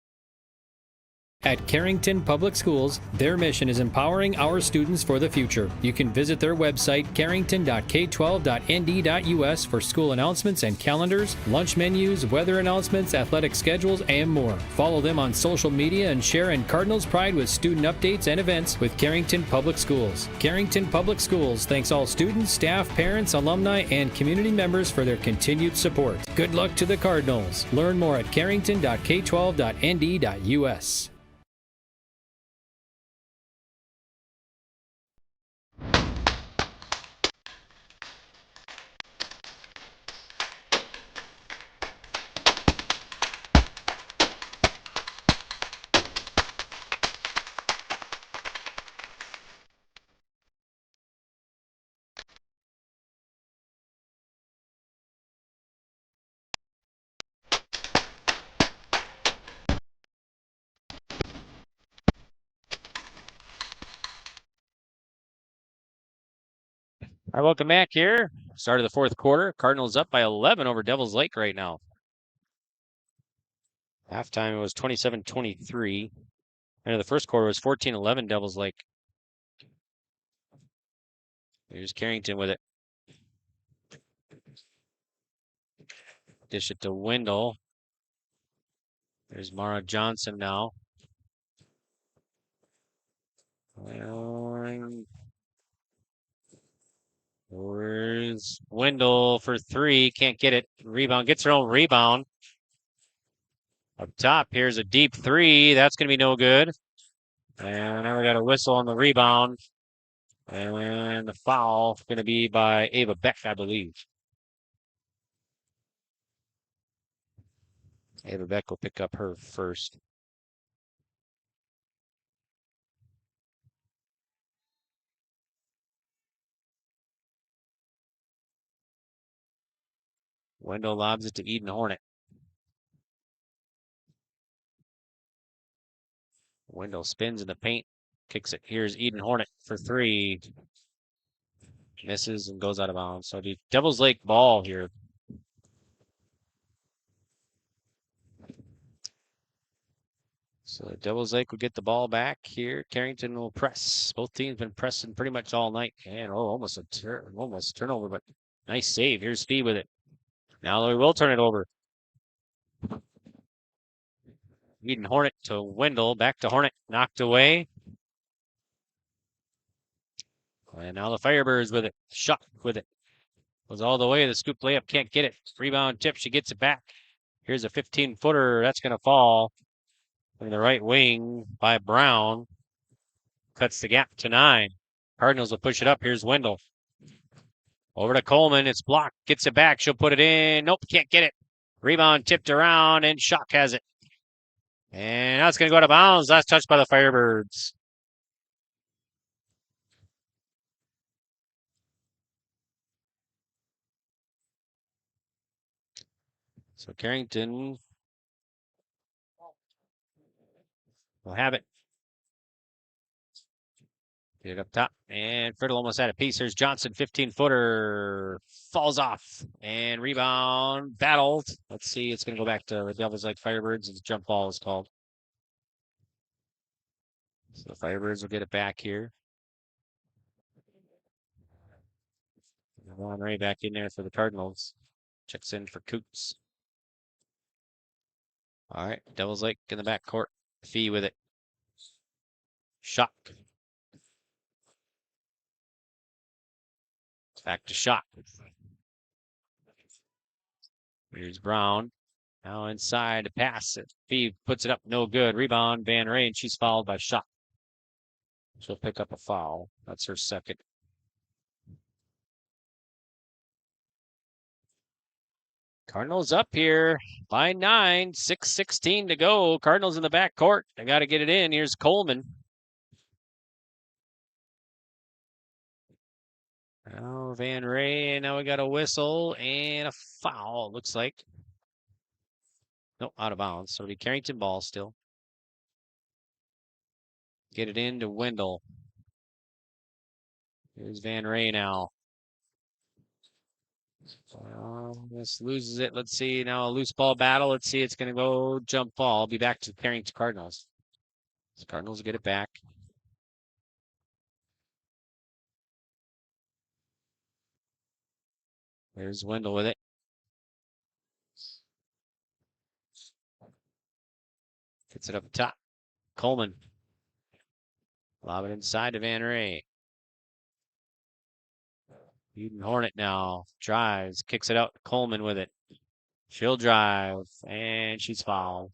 Speaker 8: At Carrington Public Schools, their mission is empowering our students for the future. You can visit their website, carrington.k12.nd.us, for school announcements and calendars, lunch menus, weather announcements, athletic schedules, and more. Follow them on social media and share in Cardinals pride with student updates and events with Carrington Public Schools. Carrington Public Schools thanks all students, staff, parents, alumni, and community members for their continued support. Good luck to the Cardinals. Learn more at carrington.k12.nd.us.
Speaker 1: All right, welcome back here. Start of the fourth quarter. Cardinals up by 11 over Devil's Lake right now. Halftime it was 27-23. End of the first quarter was 14-11 Devil's Lake. Here's Carrington with it. Dish it to Wendell. There's Mara Johnson now. Where's Wendell for 3? Can't get it. Rebound. Gets her own rebound. Up top, here's a deep 3. That's going to be no good. And now we got a whistle on the rebound. And the foul going to be by Ava Beck, I believe. Ava Beck will pick up her first. Wendell lobs it to Eden Hornet. Wendell spins in the paint, kicks it. Here's Eden Hornet for 3. Misses and goes out of bounds. So the Devil's Lake ball here. So Devil's Lake will get the ball back here. Carrington will press. Both teams been pressing pretty much all night. And almost a turnover, but nice save. Here's Fee with it. Now we will turn it over. Eden Hornet to Wendell. Back to Hornet. Knocked away. And now the Firebirds with it. Shot with it. Was all the way. The scoop layup can't get it. Rebound tip. She gets it back. Here's a 15-footer. That's going to fall in the right wing by Brown. Cuts the gap to 9. Cardinals will push it up. Here's Wendell. Over to Coleman. It's blocked. Gets it back. She'll put it in. Nope, can't get it. Rebound tipped around, and Shock has it. And now it's going to go out of bounds. Last touch by the Firebirds. So Carrington will have it. Get it up top. And Friddle almost had a piece. There's Johnson, 15-footer. Falls off. And rebound. Battled. Let's see. It's going to go back to the Devils Lake Firebirds. The jump ball is called. So the Firebirds will get it back here. Ron Ray back in there for the Cardinals. Checks in for Coots. All right. Devils Lake in the backcourt. Fee with it. Shock. Back to Shock. Here's Brown. Now inside to pass it. Fee puts it up. No good. Rebound. Van Ray, and she's fouled by Shock. She'll pick up a foul. That's her second. Cardinals up here by 9. 6:16 to go. Cardinals in the backcourt. They got to get it in. Here's Coleman. Now Van Ray. Now we got a whistle and a foul, looks like. Nope, out of bounds. So it'll be Carrington ball still. Get it into Wendell. Here's Van Ray now. This loses it. Let's see. Now a loose ball battle. Let's see. It's going to go jump ball. Be back to Carrington Cardinals. The Cardinals get it back. There's Wendell with it. Gets it up top. Coleman. Lob it inside to Van Ray. Eden Hornet now drives, kicks it out. Coleman with it. She'll drive, and she's fouled.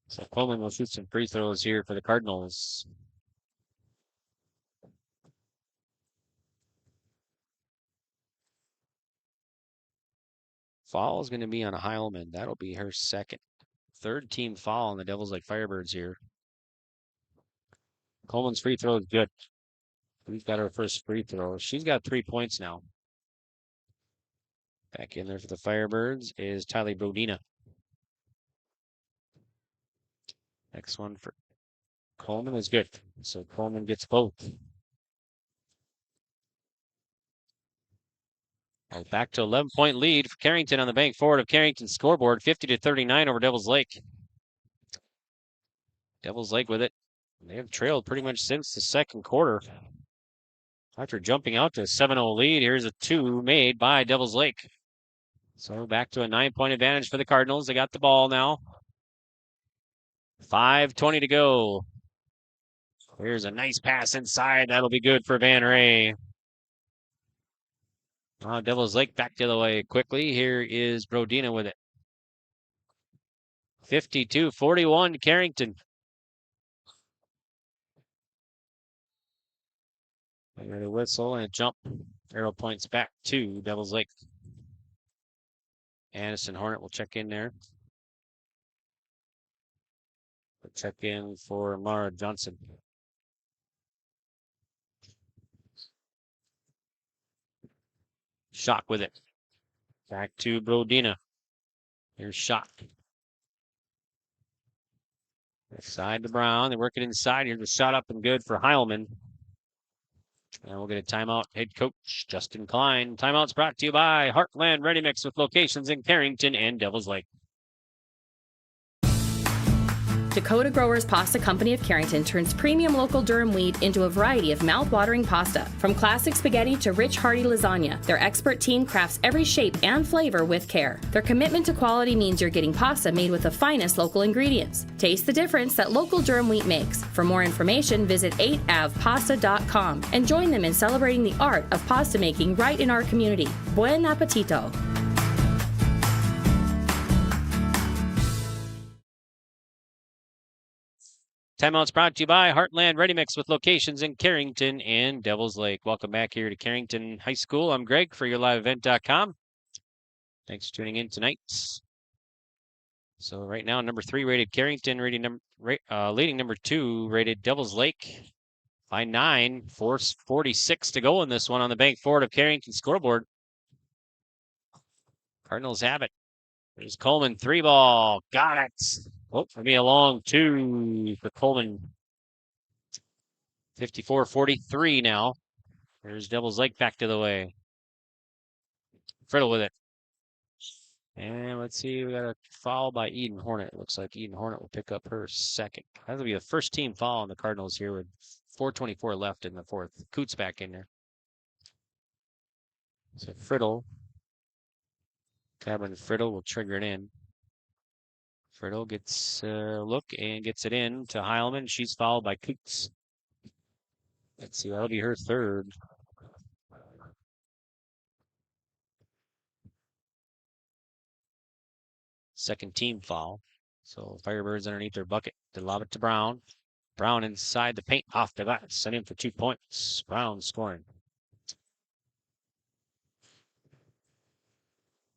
Speaker 1: So Coleman will shoot some free throws here for the Cardinals. Foul is going to be on Heilman. That'll be her second. Third team foul on the Devils Lake Firebirds here. Coleman's free throw is good. We've got her first free throw. She's got 3 points now. Back in there for the Firebirds is Tylee Brodina. Next one for Coleman is good. So Coleman gets both. Well, back to 11-point lead for Carrington on the bank forward of Carrington's scoreboard. 50-39 over Devils Lake. Devils Lake with it. They have trailed pretty much since the second quarter. After jumping out to a 7-0 lead, here's a 2 made by Devils Lake. So back to a 9-point advantage for the Cardinals. They got the ball now. 5:20 to go. Here's a nice pass inside. That'll be good for Van Ray. Devils Lake back the other way quickly. Here is Brodina with it. 52-41 Carrington. Got a whistle and a jump. Arrow points back to Devils Lake. Anderson Hornet will check in there. We'll check in for Mara Johnson. Shock with it. Back to Brodina. Here's Shock. Side to Brown. They work it inside. Here's a shot up and good for Heilman. And we'll get a timeout. Head coach Justin Klein. Timeout's brought to you by Heartland Ready Mix with locations in Carrington and Devils Lake.
Speaker 13: Dakota Growers Pasta Company of Carrington turns premium local durum wheat into a variety of mouth-watering pasta. From classic spaghetti to rich, hearty lasagna, their expert team crafts every shape and flavor with care. Their commitment to quality means you're getting pasta made with the finest local ingredients. Taste the difference that local durum wheat makes. For more information, visit 8avpasta.com and join them in celebrating the art of pasta making right in our community. Buen appetito!
Speaker 1: Timeout's brought to you by Heartland Ready Mix with locations in Carrington and Devils Lake. Welcome back here to Carrington High School. I'm Greg for YourLiveEvent.com. Thanks for tuning in tonight. So right now, number 3 rated Carrington, leading number 2 rated Devils Lake by 9. 4:46 to go in this one on the bank forward of Carrington scoreboard. Cardinals have it. There's Coleman, 3-ball. Got it. Oh, it'll be a long 2 for Coleman. 54-43 now. There's Devil's Lake back to the way. Friddle with it. And let's see, we got a foul by Eden Hornet. It looks like Eden Hornet will pick up her second. That'll be the first team foul on the Cardinals here with 4:24 left in the fourth. Coots back in there. So Friddle. Cabin Friddle will trigger it in. Friddle gets a look and gets it in to Heilman. She's fouled by Coots. Let's see, that'll be her third. Second team foul. So Firebirds underneath their bucket. They lob it to Brown. Brown inside the paint, off the glass. Sent in for 2 points. Brown scoring.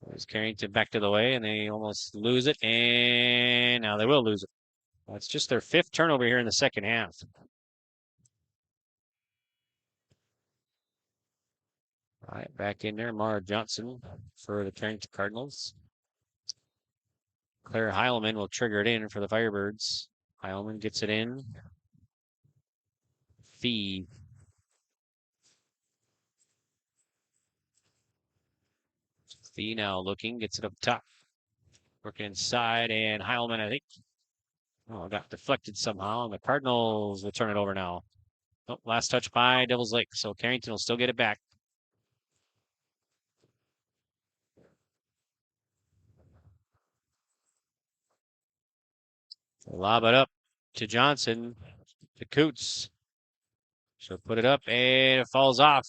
Speaker 1: There's Carrington back to the way, and they almost lose it. And now they will lose it. That's just their fifth turnover here in the second half. All right, back in there, Mara Johnson for the Carrington Cardinals. Claire Heilman will trigger it in for the Firebirds. Heilman gets it in. Fee. Fee now looking, gets it up top. Working inside, and Heilman, I think, got deflected somehow, and the Cardinals will turn it over now. Oh, last touch by Devil's Lake, so Carrington will still get it back. Lob it up to Johnson, to Coots. She'll put it up, and it falls off.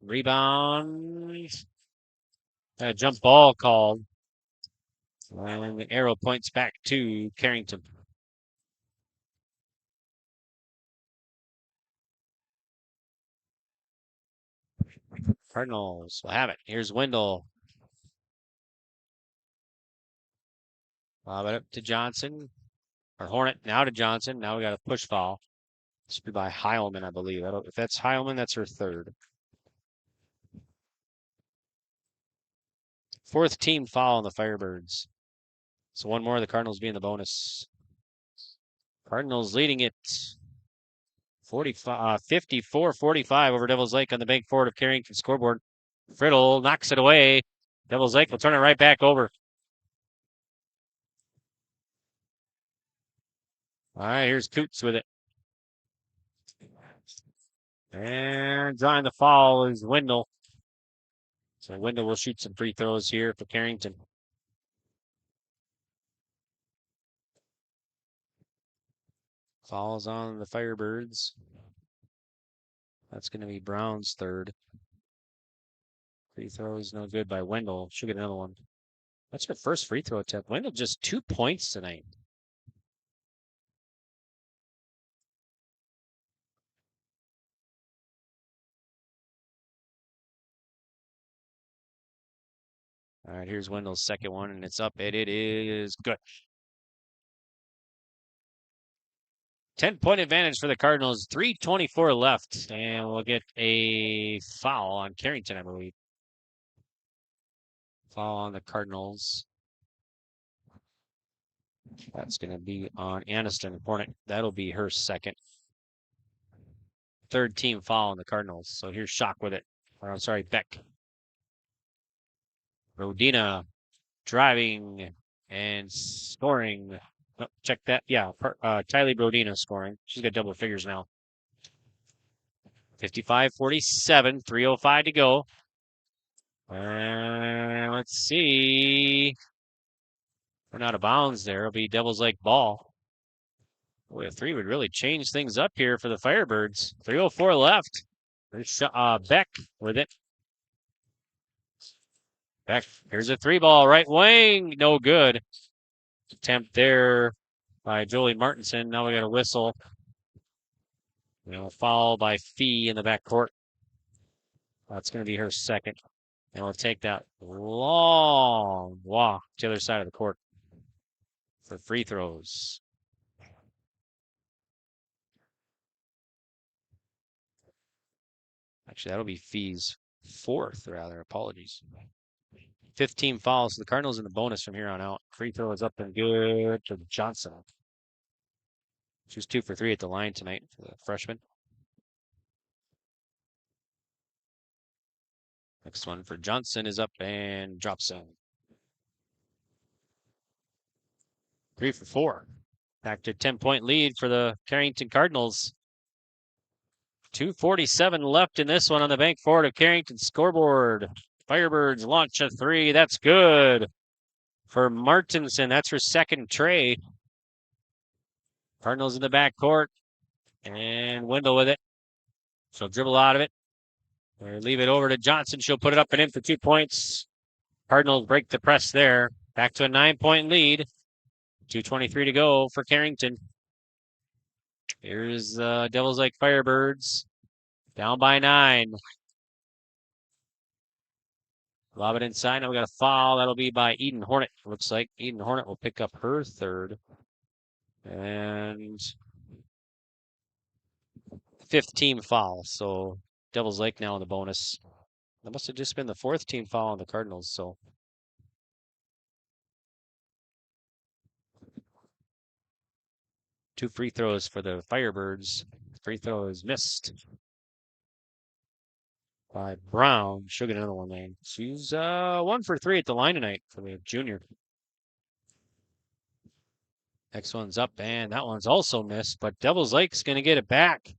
Speaker 1: Rebound. A jump ball called. And the arrow points back to Carrington. Cardinals will have it. Here's Wendell. Lob it up to Johnson. Or Hornet now to Johnson. Now we got a push foul. This should be by Heilman, I believe. If that's Heilman, that's her third. Fourth team foul on the Firebirds. So one more, the Cardinals being the bonus. Cardinals leading it 54-45 over Devil's Lake on the bank forward of Carrington scoreboard. Friddle knocks it away. Devil's Lake will turn it right back over. All right, here's Coots with it. And drawing the foul is Wendell. So Wendell will shoot some free throws here for Carrington. Fouls on the Firebirds. That's going to be Brown's third. Free throw is no good by Wendell. She'll get another one. That's her first free throw attempt. Wendell just 2 points tonight. All right, here's Wendell's second one, and it's up, and it is good. 10-point advantage for the Cardinals. 3:24 left, and we'll get a foul on Carrington, I believe. Foul on the Cardinals. That's going to be on Aniston Hornet. That'll be her second. Third team foul on the Cardinals. So here's Shock with it. Or, I'm sorry, Beck. Rodina driving and scoring. Oh, check that. Yeah, Tylee Brodina scoring. She's got double figures now. 55-47, 3:05 to go. And let's see. We're out of bounds there. It'll be Devil's Lake ball. Boy, a three would really change things up here for the Firebirds. 3:04 left. There's Beck with it. Beck, here's a three ball, right wing. No good. Attempt there by Jolie Martinson. Now we got a whistle. Foul by Fee in the backcourt. That's going to be her second. And we'll take that long walk to the other side of the court for free throws. Actually, that'll be Fee's fourth, rather. Apologies. 15 fouls. So the Cardinals in the bonus from here on out. Free throw is up and good to Johnson. She was 2 for 3 at the line tonight for the freshman. Next one for Johnson is up and drops in. 3 for 4. Back to 10-point lead for the Carrington Cardinals. 2:47 left in this one on the bank forward of Carrington scoreboard. Firebirds launch a 3. That's good for Martinson. That's her second tray. Cardinals in the back court. And Wendell with it. She'll dribble out of it. Or leave it over to Johnson. She'll put it up and in for 2 points. Cardinals break the press there. Back to a 9-point lead. 2:23 to go for Carrington. Here's Devils Lake Firebirds. Down by 9. Lob it inside. Now we got a foul. That'll be by Eden Hornet. Looks like Eden Hornet will pick up her third. And 5th team foul. So Devils Lake now in the bonus. That must have just been the 4th team foul on the Cardinals. So 2 free throws for the Firebirds. Free throw is missed by Brown. She'll get another one then. She's 1 for 3 at the line tonight for the junior. Next one's up, and that one's also missed, but Devils Lake's going to get it back.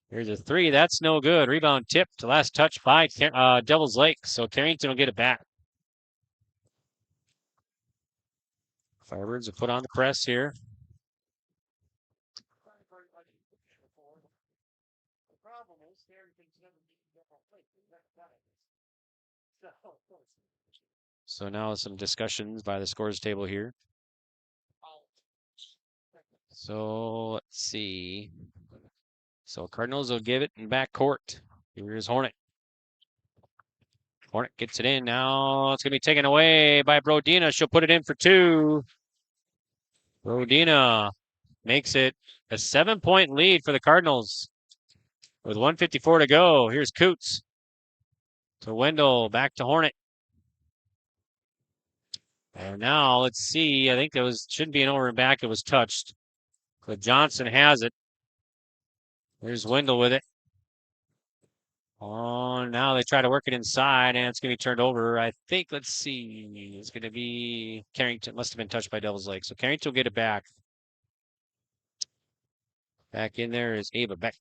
Speaker 1: Here's a 3. That's no good. Rebound tipped. Last touch by Devils Lake, so Carrington will get it back. Firebirds will put on the press here. So now some discussions by the scores table here. So let's see. So Cardinals will give it in back court. Here's Hornet. Hornet gets it in. Now it's going to be taken away by Brodina. She'll put it in for 2. Brodina makes it a 7-point lead for the Cardinals with 1:54 to go. Here's Coots to Wendell. Back to Hornet. And now let's see. I think there shouldn't be an over and back. It was touched. But Johnson has it. There's Wendell with it. Oh, now they try to work it inside, and it's going to be turned over. I think, let's see. It's going to be Carrington. Must have been touched by Devils Lake. So Carrington will get it back. Back in there is Ava Beck.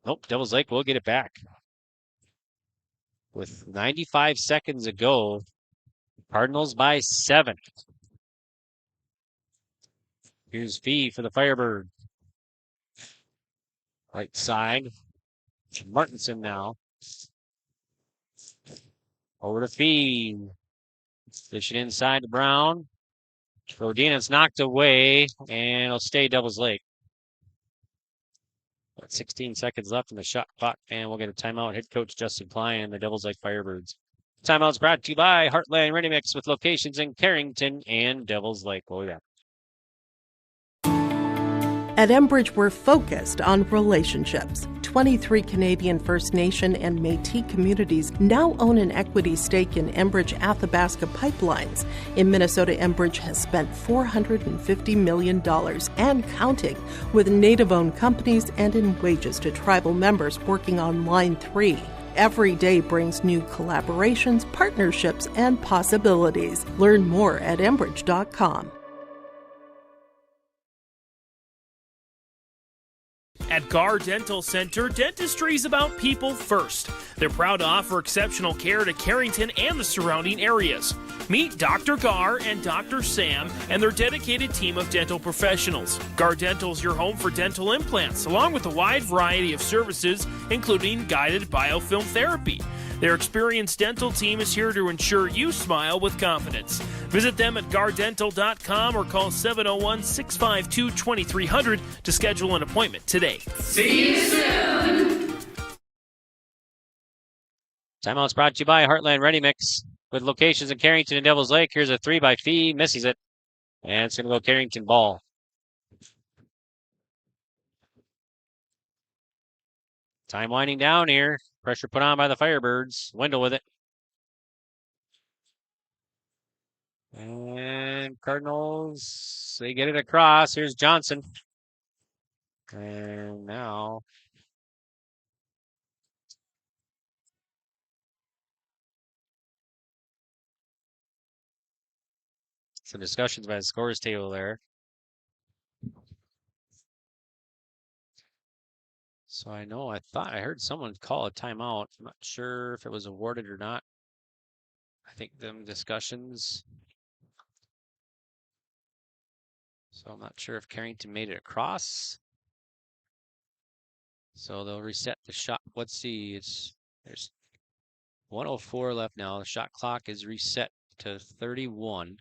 Speaker 1: Nope, Devils Lake will get it back. With 95 seconds to go, Cardinals by 7. Here's Fee for the Firebird. Right side. Martinson now. Over to Fee. Dish it inside to Brown. Rodina's knocked away, and it'll stay Devils Lake. 16 seconds left in the shot clock, and we'll get a timeout. Head coach Justin Klein and the Devils Lake Firebirds. Timeout's brought to you by Heartland Ready Mix with locations in Carrington and Devils Lake. We'll be back.
Speaker 14: At Enbridge, we're focused on relationships. 23 Canadian First Nation and Métis communities now own an equity stake in Enbridge Athabasca Pipelines. In Minnesota, Enbridge has spent $450 million and counting with Native-owned companies and in wages to tribal members working on Line 3. Every day brings new collaborations, partnerships, and possibilities. Learn more at Enbridge.com.
Speaker 2: At Gar Dental Center, dentistry is about people first. They're proud to offer exceptional care to Carrington and the surrounding areas. Meet Dr. Gar and Dr. Sam and their dedicated team of dental professionals. Gar Dental is your home for dental implants, along with a wide variety of services, including guided biofilm therapy. Their experienced dental team is here to ensure you smile with confidence. Visit them at gardental.com or call 701-652-2300 to schedule an appointment today.
Speaker 15: See you soon.
Speaker 1: Timeout's brought to you by Heartland Ready Mix with locations in Carrington and Devils Lake. Here's a 3 by Fee, misses it, and it's going to go Carrington ball. Time winding down here. Pressure put on by the Firebirds. Wendell with it. And Cardinals, they get it across. Here's Johnson. And now Some discussions by the scores table there. So I thought I heard someone call a timeout. I'm not sure if it was awarded or not. I think them discussions. So I'm not sure if Carrington made it across. So they'll reset the shot. Let's see. There's 104 left now. The shot clock is reset to 31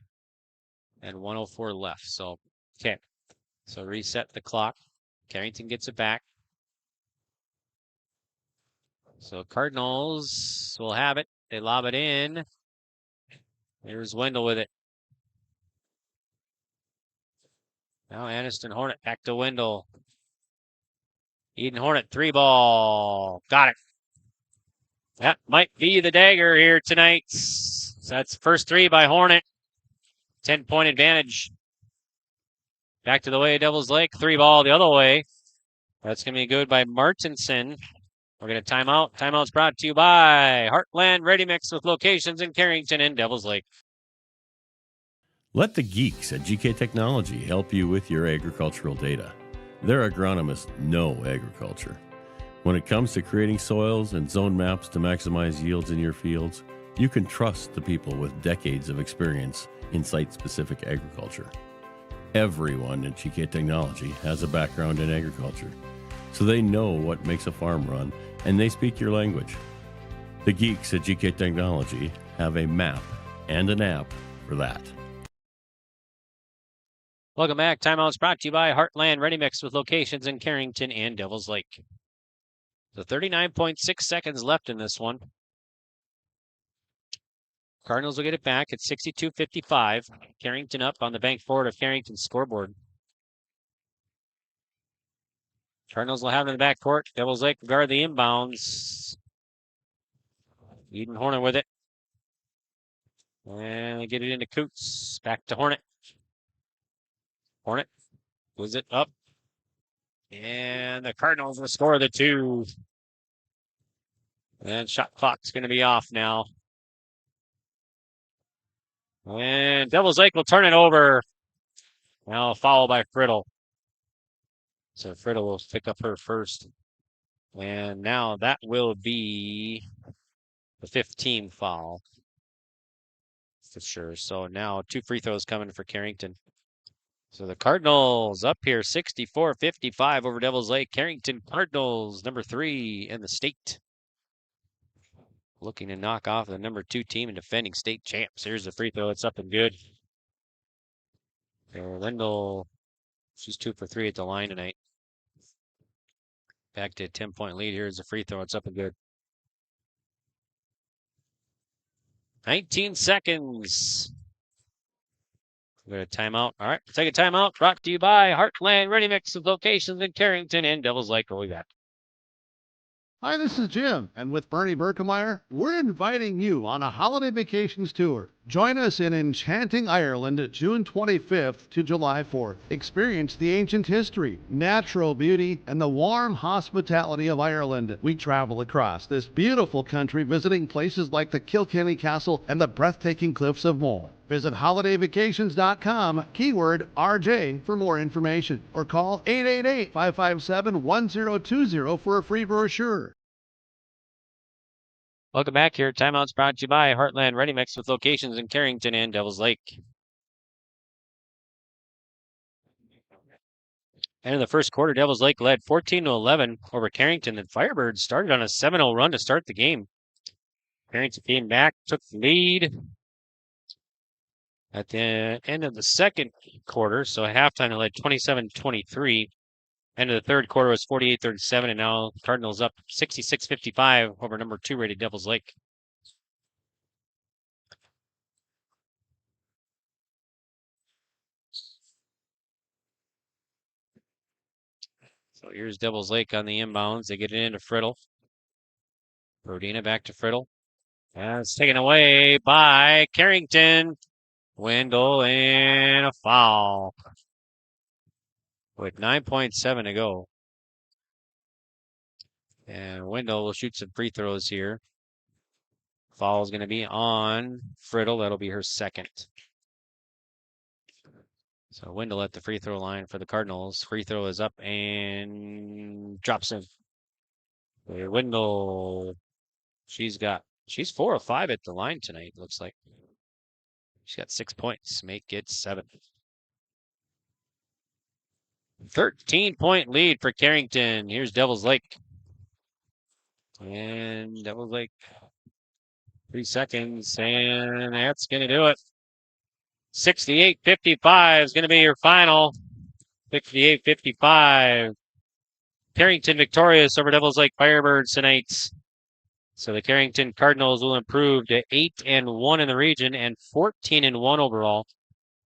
Speaker 1: and 104 left. So, okay. So reset the clock. Carrington gets it back. So Cardinals will have it. They lob it in. Here's Wendell with it. Now Aniston Hornet back to Wendell. Eden Hornet, 3-ball. Got it. That might be the dagger here tonight. So that's first 3 by Hornet. 10-point advantage. Back to the way of Devil's Lake. 3-ball the other way. That's going to be good by Martinson. We're going to timeout. Timeout's brought to you by Heartland Ready Mix with locations in Carrington and Devil's Lake.
Speaker 16: Let the geeks at GK Technology help you with your agricultural data. Their agronomists know agriculture. When it comes to creating soils and zone maps to maximize yields in your fields, you can trust the people with decades of experience in site-specific agriculture. Everyone at GK Technology has a background in agriculture, so they know what makes a farm run, and they speak your language. The geeks at GK Technology have a map and an app for that.
Speaker 1: Welcome back. Timeout's brought to you by Heartland Ready Mix with locations in Carrington and Devil's Lake. So 39.6 seconds left in this one. Cardinals will get it back at 62-55. Carrington up on the bank forward of Carrington's scoreboard. Cardinals will have it in the back court. Devil's Lake will guard the inbounds. Eden Hornet with it. And they get it into Coots. Back to Hornet. Hornet was it up. And the Cardinals will score the 2. And shot clock's going to be off now. And Devil's Lake will turn it over. Now a foul by Friddle. So Friddle will pick up her first. And now that will be the 15th foul. For sure. So now 2 free throws coming for Carrington. So the Cardinals up here 64-55 over Devil's Lake. Carrington Cardinals, number 3 in the state. Looking to knock off the number 2 team and defending state champs. Here's the free throw. It's up and good. Lindell, she's 2 for 3 at the line tonight. Back to a 10-point lead. Here's the free throw. It's up and good. 19 seconds. We're going to timeout. All right, take a timeout. Brought to you by Heartland Ready Mix with locations in Carrington and Devil's Lake. We'll be back.
Speaker 5: Hi, this is Jim, and with Bernie Berkemeyer, we're inviting you on a holiday vacations tour. Join us in enchanting Ireland June 25th to July 4th. Experience the ancient history, natural beauty, and the warm hospitality of Ireland. We travel across this beautiful country visiting places like the Kilkenny Castle and the breathtaking cliffs of Moher. Visit holidayvacations.com, keyword RJ, for more information, or call 888-557-1020 for a free brochure.
Speaker 1: Welcome back here. Timeout's brought to you by Heartland Ready Mix with locations in Carrington and Devil's Lake. And in the first quarter, Devil's Lake led 14-11 over Carrington. The Firebirds started on a 7-0 run to start the game. Carrington came back, took the lead at the end of the second quarter. So at halftime, they led 27-23. End of the third quarter was 48-37, and now Cardinals up 66-55 over number 2 rated Devil's Lake. So here's Devil's Lake on the inbounds. They get it into Friddle. Rodina back to Friddle. And it's taken away by Carrington. Wendell and a foul. With 9.7 to go. And Wendell will shoot some free throws here. Foul is going to be on Friddle. That'll be her second. So Wendell at the free throw line for the Cardinals. Free throw is up and drops in. Wendell, she's 4 of 5 at the line tonight, looks like. She's got 6 points. Make it 7. 13-point lead for Carrington. Here's Devils Lake. And Devils Lake, 3 seconds, and that's going to do it. 68-55 is going to be your final. 68-55. Carrington victorious over Devils Lake Firebirds tonight. So the Carrington Cardinals will improve to 8-1 in the region and 14-1 overall.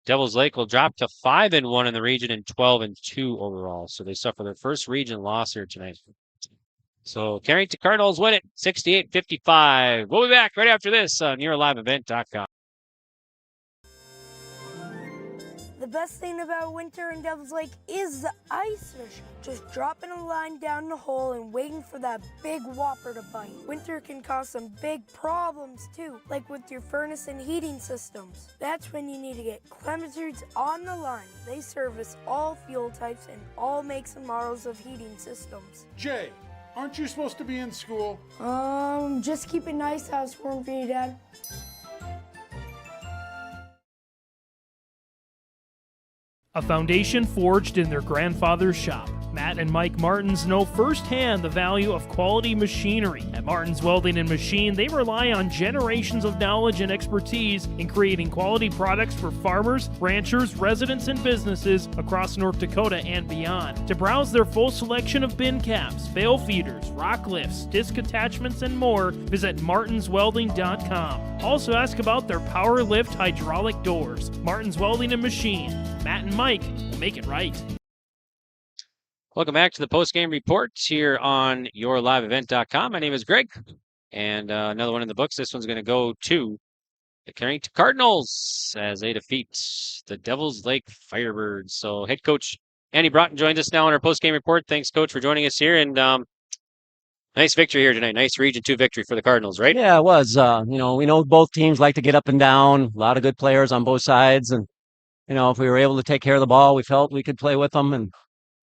Speaker 1: Devils Lake will drop to 5-1 in the region and 12-2 overall. So they suffer their first region loss here tonight. So Carrington Cardinals win it 68-55. We'll be back right after this on YourLiveEvent.com.
Speaker 17: The best thing about winter in Devils Lake is the ice fishing. Just dropping a line down the hole and waiting for that big whopper to bite. Winter can cause some big problems too, like with your furnace and heating systems. That's when you need to get Clementines on the line. They service all fuel types and all makes and models of heating systems.
Speaker 18: Jay, aren't you supposed to be in school?
Speaker 17: Just keep a nice house warm for you, Dad.
Speaker 2: A foundation forged in their grandfather's shop. Matt and Mike Martins know firsthand the value of quality machinery. At Martins Welding and Machine, they rely on generations of knowledge and expertise in creating quality products for farmers, ranchers, residents, and businesses across North Dakota and beyond. To browse their full selection of bin caps, bale feeders, rock lifts, disc attachments, and more, visit martinswelding.com. Also ask about their power lift hydraulic doors. Martins Welding and Machine. Matt and Mike will make it right.
Speaker 1: Welcome back to the post-game report here on YourLiveEvent.com. My name is Greg, and another one in the books. This one's going to go to the Carrington Cardinals as they defeat the Devils Lake Firebirds. So head coach Andy Broughton joins us now on our post-game report. Thanks, coach, for joining us here. And nice victory here tonight. Nice Region 2 victory for the Cardinals, right?
Speaker 19: Yeah, it was. We know both teams like to get up and down. A lot of good players on both sides. And, if we were able to take care of the ball, we felt we could play with them. And,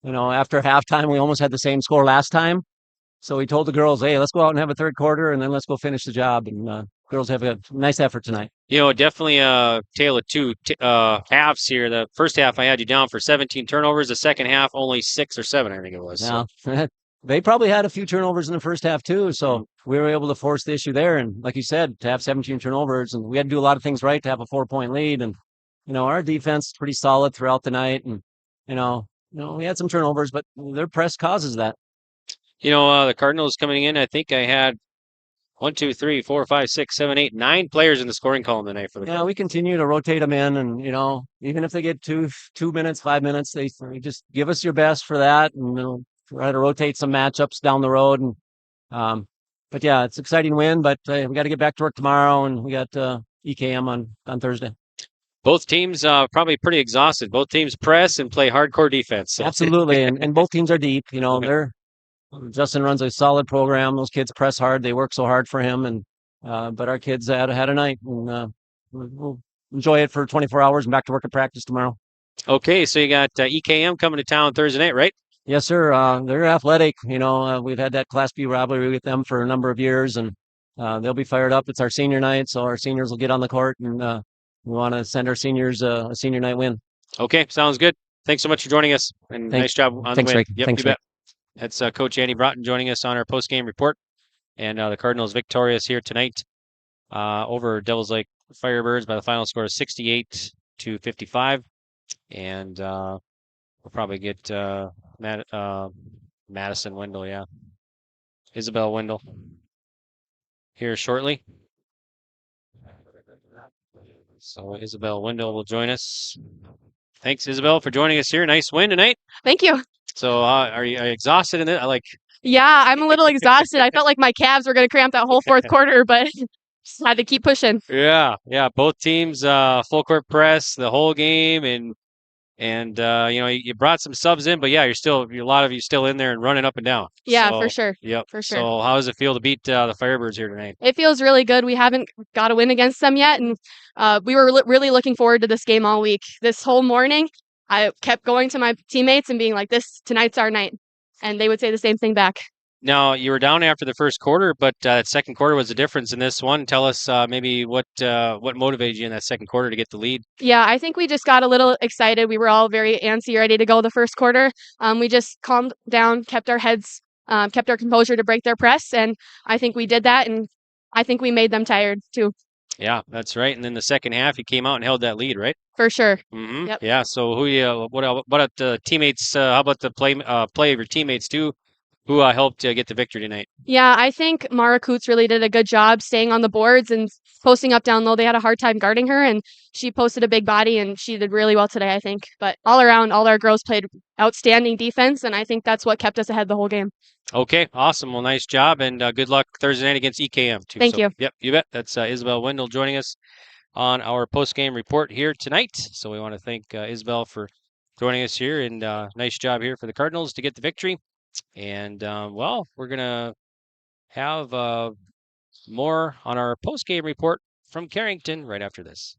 Speaker 19: after halftime, we almost had the same score last time. So we told the girls, hey, let's go out and have a third quarter, and then let's go finish the job. And girls have a nice effort tonight.
Speaker 1: Definitely a tale of two halves here. The first half, I had you down for 17 turnovers. The second half, only 6 or 7, I think it was.
Speaker 19: Yeah. So. They probably had a few turnovers in the first half, too. So we were able to force the issue there. And like you said, to have 17 turnovers, and we had to do a lot of things right to have a 4-point lead. And, our defense is pretty solid throughout the night. And, we had some turnovers, but their press causes that.
Speaker 1: The Cardinals coming in, I think I had 1, 2, 3, 4, 5, 6, 7, 8, 9 players in the scoring column tonight for the Cardinals.
Speaker 19: We continue to rotate them in, and even if they get 2 minutes, 5 minutes, they just give us your best for that, and try to rotate some matchups down the road. And but yeah, it's an exciting win, but we got to get back to work tomorrow, and we got EKM on Thursday.
Speaker 1: Both teams probably pretty exhausted. Both teams press and play hardcore defense.
Speaker 19: Absolutely, and both teams are deep. Justin runs a solid program. Those kids press hard. They work so hard for him, and but our kids had a night, and we'll enjoy it for 24 hours and back to work at practice tomorrow.
Speaker 1: Okay, so you got EKM coming to town Thursday night, right?
Speaker 19: Yes, sir. They're athletic. We've had that Class B rivalry with them for a number of years, and they'll be fired up. It's our senior night, so our seniors will get on the court, and we want to send our seniors a senior night win.
Speaker 1: Okay, sounds good. Thanks so much for joining us, and nice job on the win.
Speaker 19: Rick.
Speaker 1: Yep,
Speaker 19: Thanks,
Speaker 1: you bet. That's Coach Andy Broughton joining us on our post-game report, and the Cardinals victorious here tonight over Devils Lake Firebirds by the final score of 68-55, and we'll probably get Madison Wendell, Isabel Wendell here shortly. So Isabel Wendell will join us. Thanks, Isabel, for joining us here. Nice win tonight.
Speaker 21: Thank you.
Speaker 1: So are you exhausted in it?
Speaker 21: Yeah, I'm a little exhausted. I felt like my calves were going to cramp that whole fourth quarter, but had to keep pushing.
Speaker 1: Yeah. Both teams full court press the whole game, and you brought some subs in, but yeah, a lot of you still in there and running up and down.
Speaker 21: Yeah, for sure.
Speaker 1: Yep.
Speaker 21: For sure.
Speaker 1: So how does it feel to beat the Firebirds here tonight?
Speaker 21: It feels really good. We haven't got a win against them yet, and we were really looking forward to this game all week. This whole morning, I kept going to my teammates and being like, tonight's our night. And they would say the same thing back.
Speaker 1: Now, you were down after the first quarter, but that second quarter was the difference in this one. Tell us maybe what motivated you in that second quarter to get the lead.
Speaker 21: Yeah, I think we just got a little excited. We were all very antsy, ready to go the first quarter. We just calmed down, kept our heads, kept our composure to break their press, and I think we did that, and I think we made them tired too.
Speaker 1: Yeah, that's right. And then the second half, you came out and held that lead, right?
Speaker 21: For sure.
Speaker 1: Mm-hmm.
Speaker 21: Yep.
Speaker 1: Yeah. So what about the teammates? How about the play of your teammates too? Who helped get the victory tonight?
Speaker 21: Yeah, I think Mara Coots really did a good job staying on the boards and posting up down low. They had a hard time guarding her, and she posted a big body, and she did really well today, I think. But all around, all our girls played outstanding defense, and I think that's what kept us ahead the whole game.
Speaker 1: Okay, awesome. Well, nice job, and good luck Thursday night against EKM too.
Speaker 21: Thank you.
Speaker 1: Yep, you bet. That's Isabel Wendell joining us on our post-game report here tonight. So we want to thank Isabel for joining us here, and nice job here for the Cardinals to get the victory. And, well, we're going to have more on our post-game report from Carrington right after this.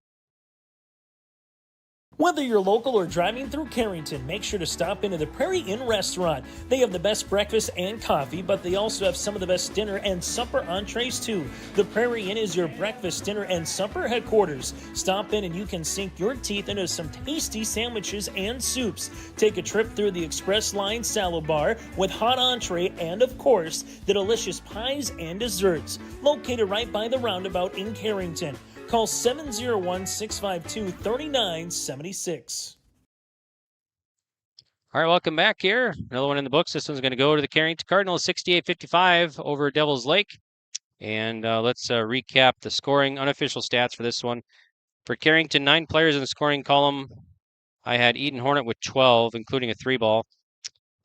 Speaker 2: Whether you're local or driving through Carrington, make sure to stop into the Prairie Inn restaurant. They have the best breakfast and coffee, but they also have some of the best dinner and supper entrees too. The Prairie Inn is your breakfast, dinner, and supper headquarters. Stop in and you can sink your teeth into some tasty sandwiches and soups. Take a trip through the Express Line salad bar with hot entree and, of course, the delicious pies and desserts. Located right by the roundabout in Carrington. Call 701-652-3976.
Speaker 1: All right, welcome back here. Another one in the books. This one's going to go to the Carrington Cardinals, 68-55 over Devils Lake. And let's recap the scoring unofficial stats for this one. For Carrington, 9 players in the scoring column. I had Eden Hornet with 12, including a 3-ball.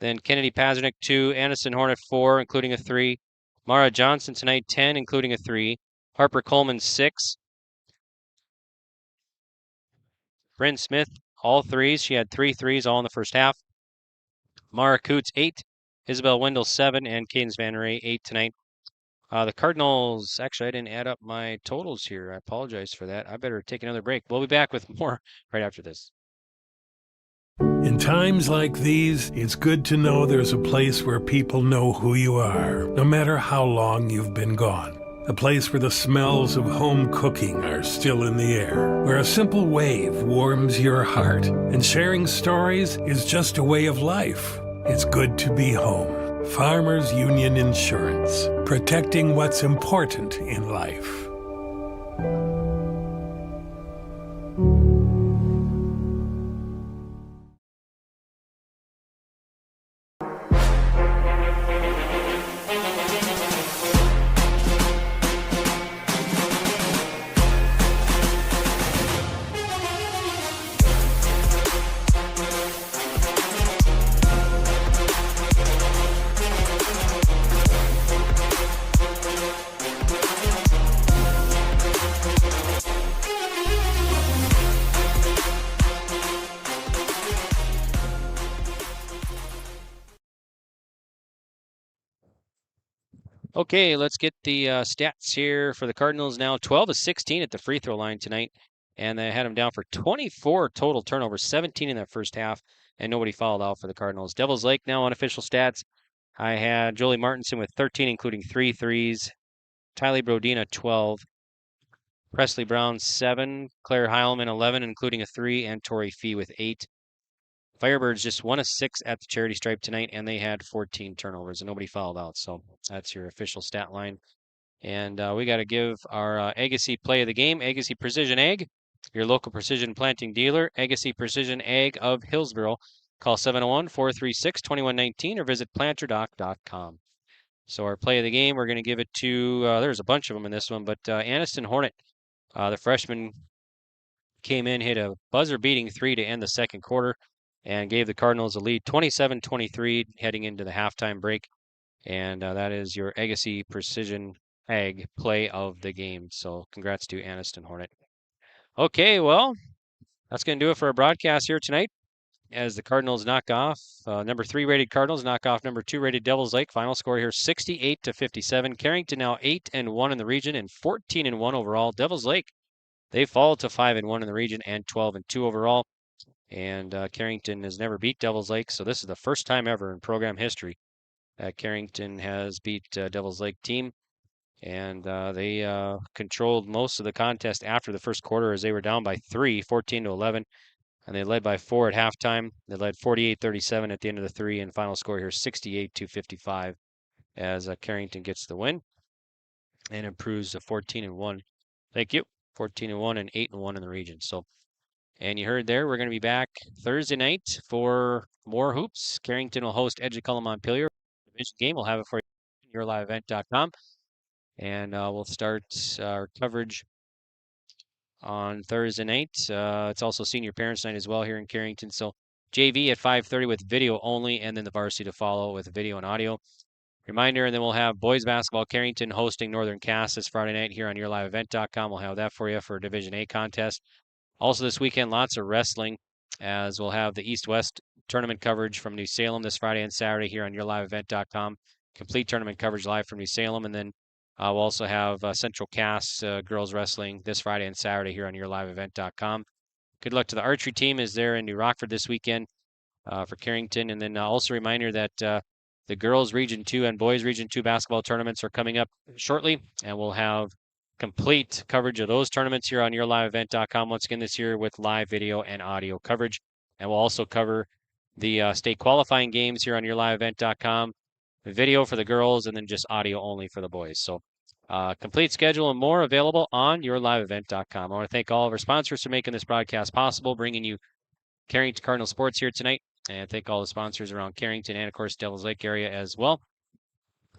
Speaker 1: Then Kennedy Pazernik, 2. Anderson Hornet, 4, including a 3. Mara Johnson tonight, 10, including a 3. Harper Coleman, 6. Bryn Smith, all 3s. She had 3 3s all in the first half. Mara Coots, 8. Isabel Wendell, 7. And Cadence Van Ray, 8 tonight. The Cardinals, actually, I didn't add up my totals here. I apologize for that. I better take another break. We'll be back with more right after this.
Speaker 19: In times like these, it's good to know there's a place where people know who you are, no matter how long you've been gone. A place where the smells of home cooking are still in the air, where a simple wave warms your heart, and sharing stories is just a way of life. It's good to be home. Farmers Union Insurance, protecting what's important in life.
Speaker 1: Okay, let's get the stats here for the Cardinals now. 12 of 16 at the free throw line tonight, and they had them down for 24 total turnovers, 17 in that first half, and nobody fouled out for the Cardinals. Devils Lake now unofficial stats. I had Jolie Martinson with 13, including 3 threes. Tylee Brodina, 12. Presley Brown, 7. Claire Heilman, 11, including a 3, and Tori Fee with 8. Firebirds just 1 of 6 at the charity stripe tonight, and they had 14 turnovers, and nobody fouled out. So that's your official stat line. And we got to give our Agassiz play of the game, Agassiz Precision Ag, your local precision planting dealer, Agassiz Precision Ag of Hillsboro. Call 701-436-2119 or visit planterdoc.com. So our play of the game, we're going to give it to, there's a bunch of them in this one, but Aniston Hornet, the freshman, came in, hit a buzzer-beating 3 to end the second quarter, and gave the Cardinals a lead 27-23 heading into the halftime break. And that is your Agassiz Precision Ag play of the game. So congrats to Aniston Hornet. Okay, well, that's going to do it for our broadcast here tonight as the Cardinals knock off number 3 rated Cardinals, knock off number 2 rated Devils Lake. Final score here 68-57. Carrington now 8-1 in the region and 14-1 overall. Devils Lake, they fall to 5-1 in the region and 12-2 overall. And Carrington has never beat Devils Lake, so this is the first time ever in program history that Carrington has beat Devils Lake team. And they controlled most of the contest after the first quarter as they were down by 3, 14-11. And they led by 4 at halftime. They led 48-37 at the end of the 3, and final score here 68-55 as Carrington gets the win and improves to 14-1. Thank you. 14-1 and 8-1 in the region. So, and you heard there, we're going to be back Thursday night for more hoops. Carrington will host Edgeculla Montpelier. Division game, we'll have it for you on yourliveevent.com. And we'll start our coverage on Thursday night. It's also senior parents night as well here in Carrington. So JV at 5:30 with video only, and then the varsity to follow with video and audio. Reminder, and then we'll have boys basketball Carrington hosting Northern Cass this Friday night here on yourliveevent.com. We'll have that for you for a Division A contest. Also this weekend, lots of wrestling, as we'll have the East-West tournament coverage from New Salem this Friday and Saturday here on yourliveevent.com. Complete tournament coverage live from New Salem, and then we'll also have Central Cass girls wrestling this Friday and Saturday here on yourliveevent.com. Good luck to the archery team as they're in New Rockford this weekend for Carrington. And then also a reminder that the girls Region 2 and boys Region 2 basketball tournaments are coming up shortly, and we'll have complete coverage of those tournaments here on yourliveevent.com once again this year with live video and audio coverage. And we'll also cover the state qualifying games here on yourliveevent.com, video for the girls, and then just audio only for the boys. So complete schedule and more available on yourliveevent.com. I want to thank all of our sponsors for making this broadcast possible, bringing you Carrington Cardinal Sports here tonight. And thank all the sponsors around Carrington and, of course, Devils Lake area as well.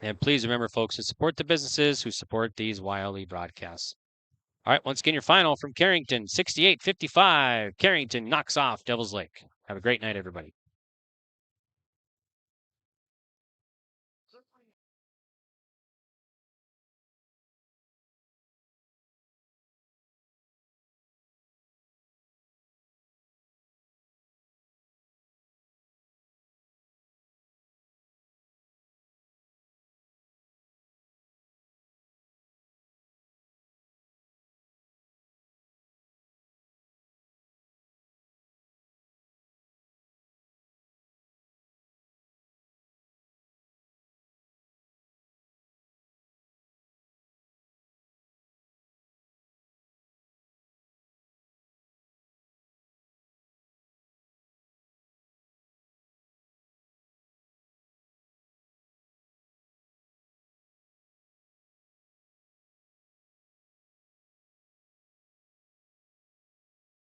Speaker 1: And please remember, folks, to support the businesses who support these YLE broadcasts. All right, once again, your final from Carrington, 68-55. Carrington knocks off Devils Lake. Have a great night, everybody.